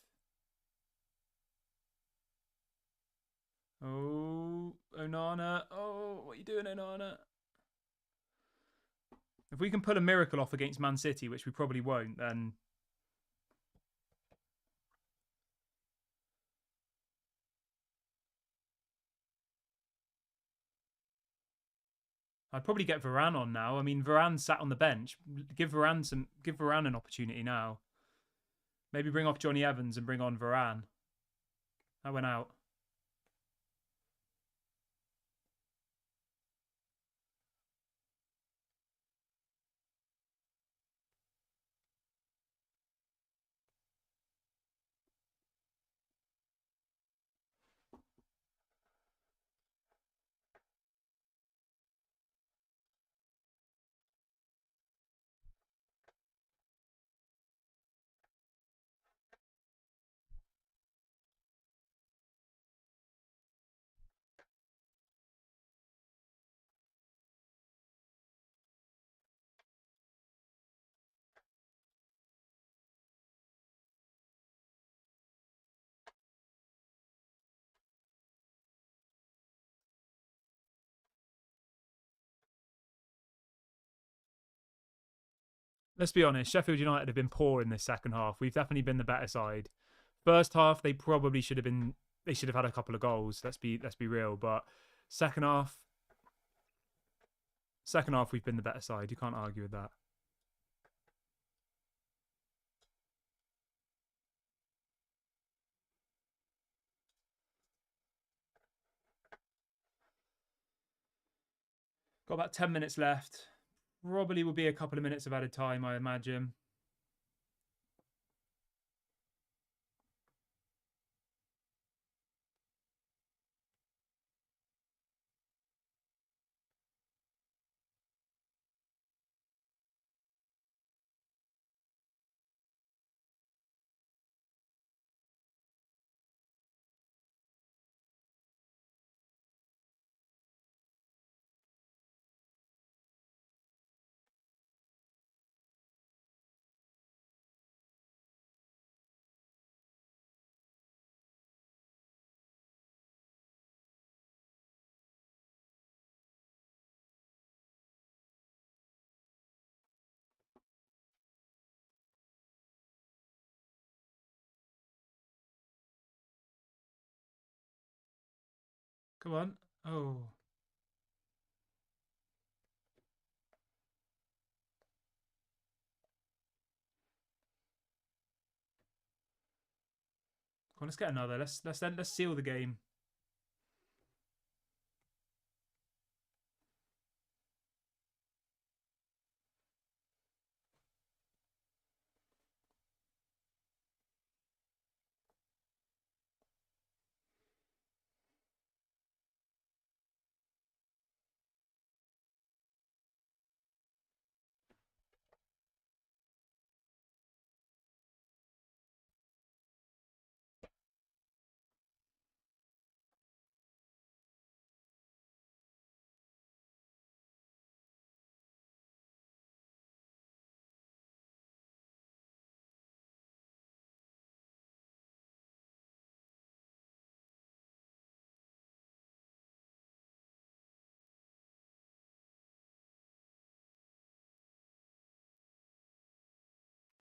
Oh, Onana. Oh, what are you doing, Onana? If we can pull a miracle off against Man City, which we probably won't, then I'd probably get Varane on now. I mean, Varane sat on the bench. Give Varane an opportunity now. Maybe bring off Johnny Evans and bring on Varane. That went out. Let's be honest. Sheffield United have been poor in this second half. We've definitely been the better side. First half, they probably should have been. They should have had a couple of goals. Let's be real. But second half, we've been the better side. You can't argue with that. Got about 10 minutes left. Probably will be a couple of minutes of added time, I imagine. Come on. Oh. Come on, let's get another. Let's seal the game.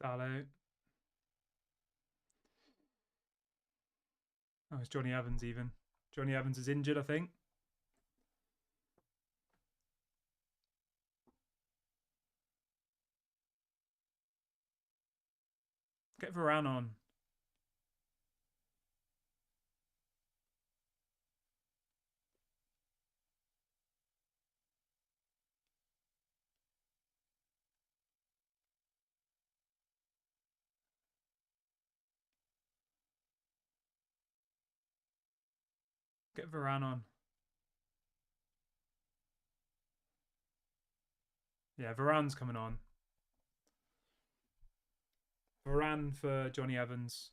Darlow. Oh, it's Johnny Evans even. Johnny Evans is injured, I think. Get Varane on. Get Varane on. Yeah, Varane's coming on. Varane for Johnny Evans.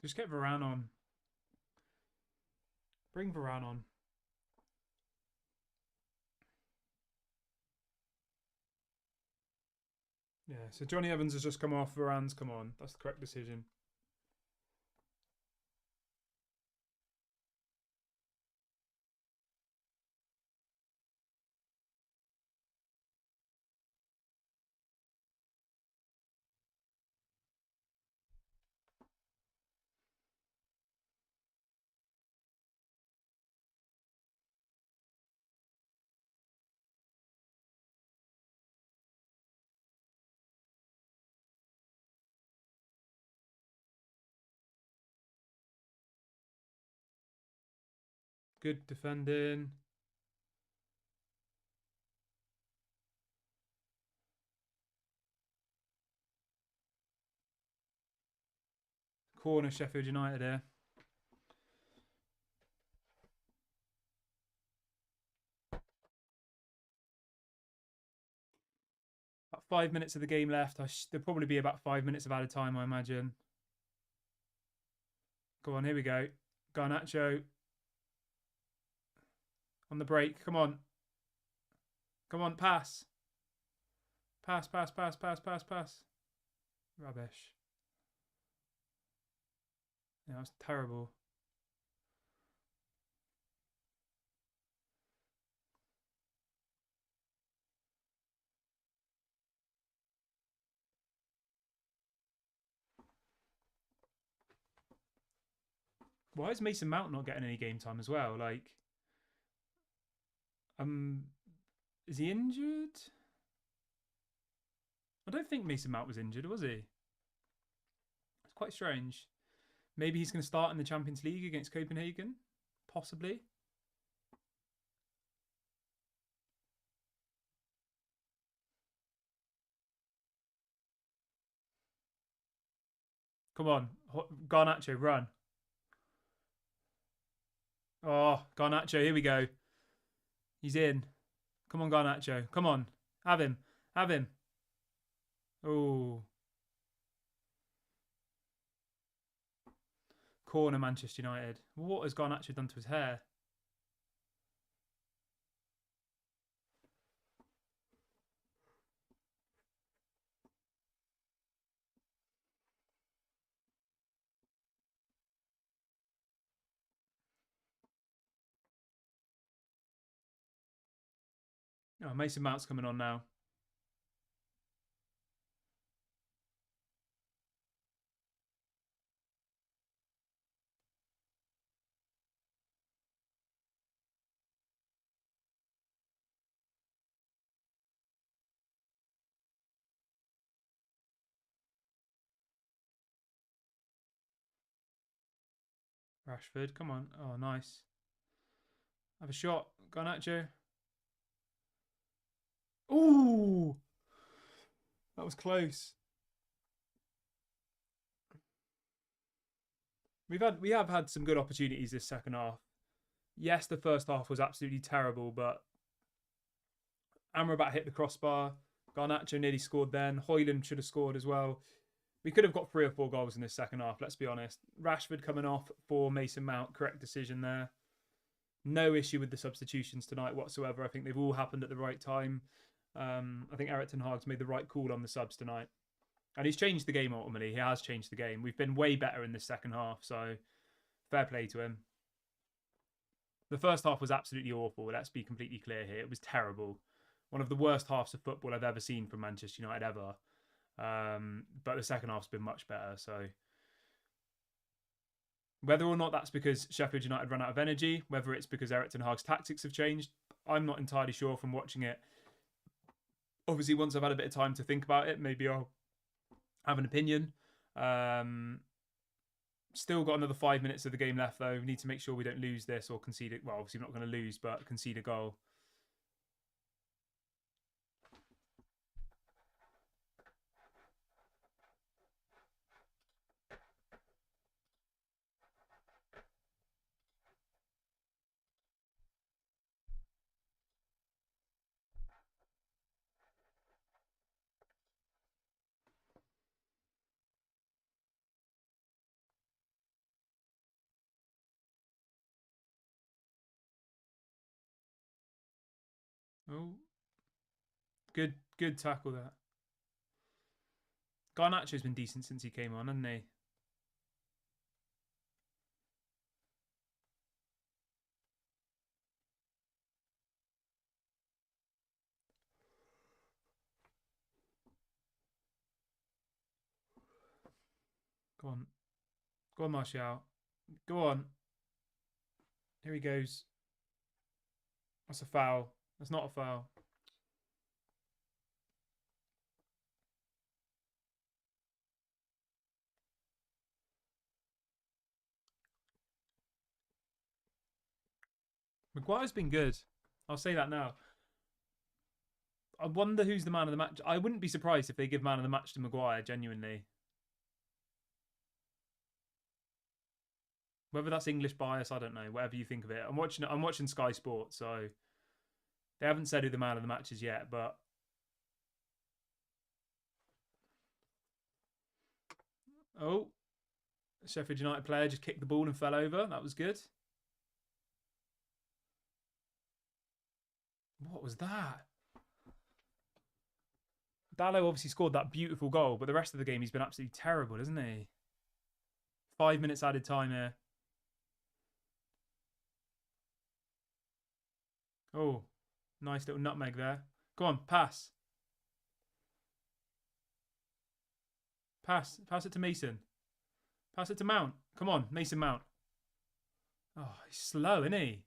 Just get Varane on. Bring Varane on. Yeah, so Johnny Evans has just come off. Varane's come on. That's the correct decision. Good defending. Corner Sheffield United here. About 5 minutes of the game left. There'll probably be about 5 minutes of added time, I imagine. Go on, here we go. Garnacho. On the break. Come on. Come on, pass. Pass, pass, pass, pass, pass, pass. Rubbish. Yeah, that was terrible. Why is Mason Mount not getting any game time as well? Like, is he injured? I don't think Mason Mount was injured, was he? It's quite strange. Maybe he's going to start in the Champions League against Copenhagen, possibly. Come on, Garnacho, run. Oh, Garnacho, here we go. He's in. Come on, Garnacho. Come on. Have him. Have him. Oh. Corner Manchester United. What has Garnacho done to his hair? Oh, Mason Mount's coming on now. Rashford, come on. Oh, nice. Have a shot. Garnacho. Ooh! That was close. We have had some good opportunities this second half. Yes, the first half was absolutely terrible, but Amrabat hit the crossbar. Garnacho nearly scored then. Højlund should have scored as well. We could have got 3 or 4 goals in this second half, let's be honest. Rashford coming off for Mason Mount, correct decision there. No issue with the substitutions tonight whatsoever. I think they've all happened at the right time. I think Erik ten Hag's made the right call on the subs tonight. And he's changed the game ultimately. He has changed the game. We've been way better in this second half, so fair play to him. The first half was absolutely awful. Let's be completely clear here. It was terrible. One of the worst halves of football I've ever seen from Manchester United ever. But the second half's been much better. So whether or not that's because Sheffield United run out of energy, whether it's because Erik ten Hag's tactics have changed, I'm not entirely sure from watching it. Obviously, once I've had a bit of time to think about it, maybe I'll have an opinion. Still got another 5 minutes of the game left, though. We need to make sure we don't lose this or concede it. Well, obviously, we're not going to lose, but concede a goal. Oh, good tackle there. Garnacho's been decent since he came on, hasn't he? Go on. Go on, Martial. Go on. Here he goes. That's a foul. That's not a foul. Maguire's been good. I'll say that now. I wonder who's the man of the match. I wouldn't be surprised if they give man of the match to Maguire, genuinely. Whether that's English bias, I don't know. Whatever you think of it. I'm watching Sky Sports, so they haven't said who the man of the match is yet, but oh, Sheffield United player just kicked the ball and fell over. That was good. What was that? Dallo obviously scored that beautiful goal, but the rest of the game he's been absolutely terrible, hasn't he? 5 minutes added time here. Oh, nice little nutmeg there. Go on, pass. Pass it to Mason. Pass it to Mount. Come on, Mason Mount. Oh, he's slow, isn't he?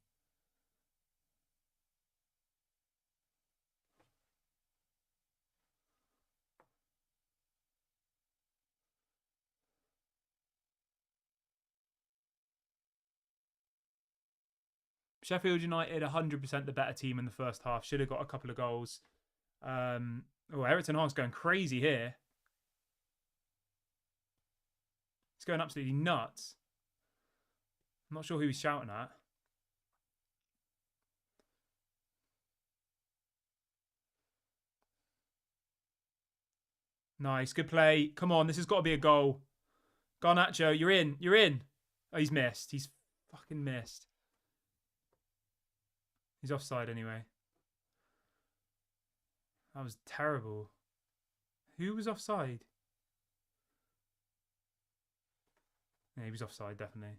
Sheffield United 100% the better team in the first half. Should have got a couple of goals. Eric Ten Hag's going crazy here. He's going absolutely nuts. I'm not sure who he's shouting at. Nice, good play. Come on, this has got to be a goal. Garnacho, you're in. You're in. Oh, he's missed. He's fucking missed. He's offside anyway. That was terrible. Who was offside? Yeah, he was offside, definitely.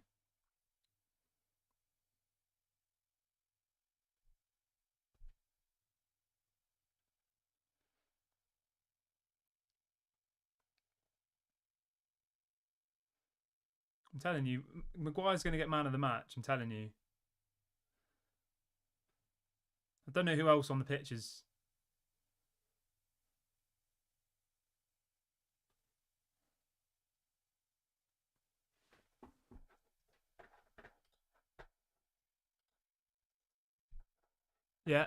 I'm telling you, Maguire's going to get man of the match. I'm telling you. I don't know who else on the pitch is. Yeah,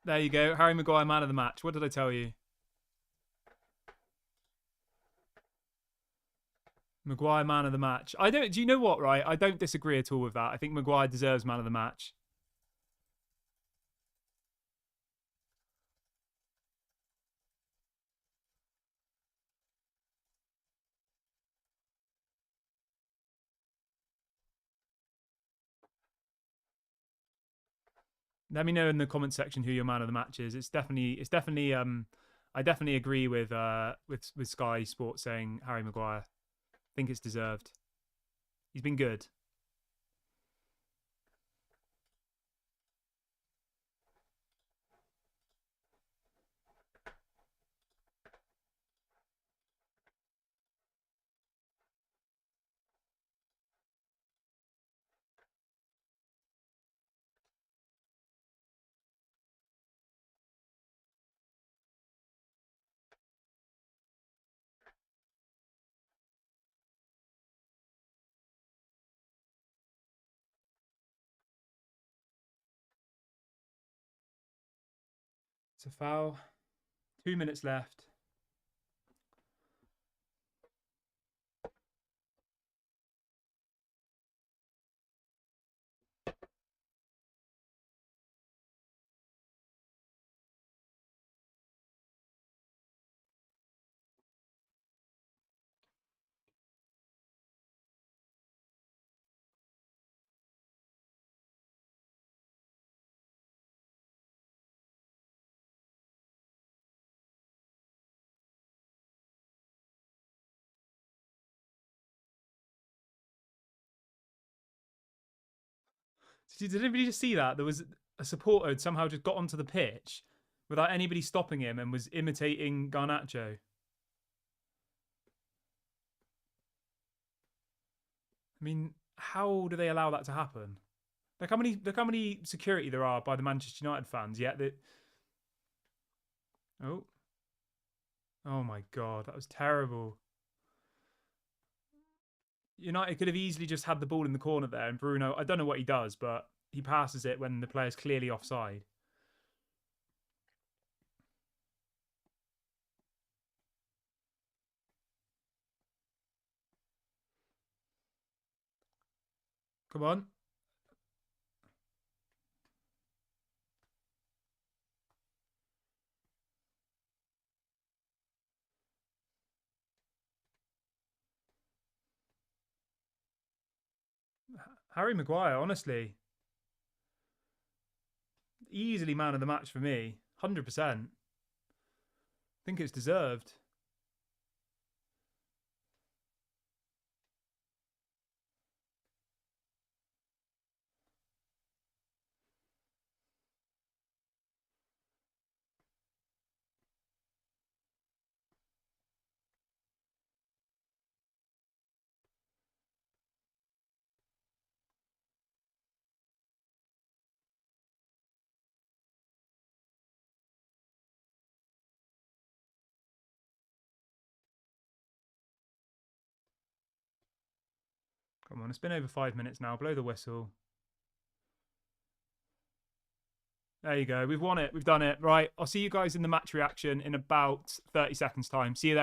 there you go. Harry Maguire, man of the match. What did I tell you? Maguire, man of the match. I don't. Do you know what? Right, I don't disagree at all with that. I think Maguire deserves man of the match. Let me know in the comment section who your man of the match is. It's definitely. I definitely agree with Sky Sports saying Harry Maguire. I think it's deserved. He's been good. It's a foul. 2 minutes left. Did anybody just see that? There was a supporter who'd somehow just got onto the pitch without anybody stopping him and was imitating Garnacho. I mean, how do they allow that to happen? Look how many security there are by the Manchester United fans. Yet that. Oh, oh my God, that was terrible. United could have easily just had the ball in the corner there, and Bruno. I don't know what he does, but he passes it when the player's clearly offside. Come on. Harry Maguire, honestly, easily man of the match for me. 100%. I think it's deserved. Come on, it's been over 5 minutes now. Blow the whistle. There you go. We've won it. We've done it. Right. I'll see you guys in the match reaction in about 30 seconds' time. See you there.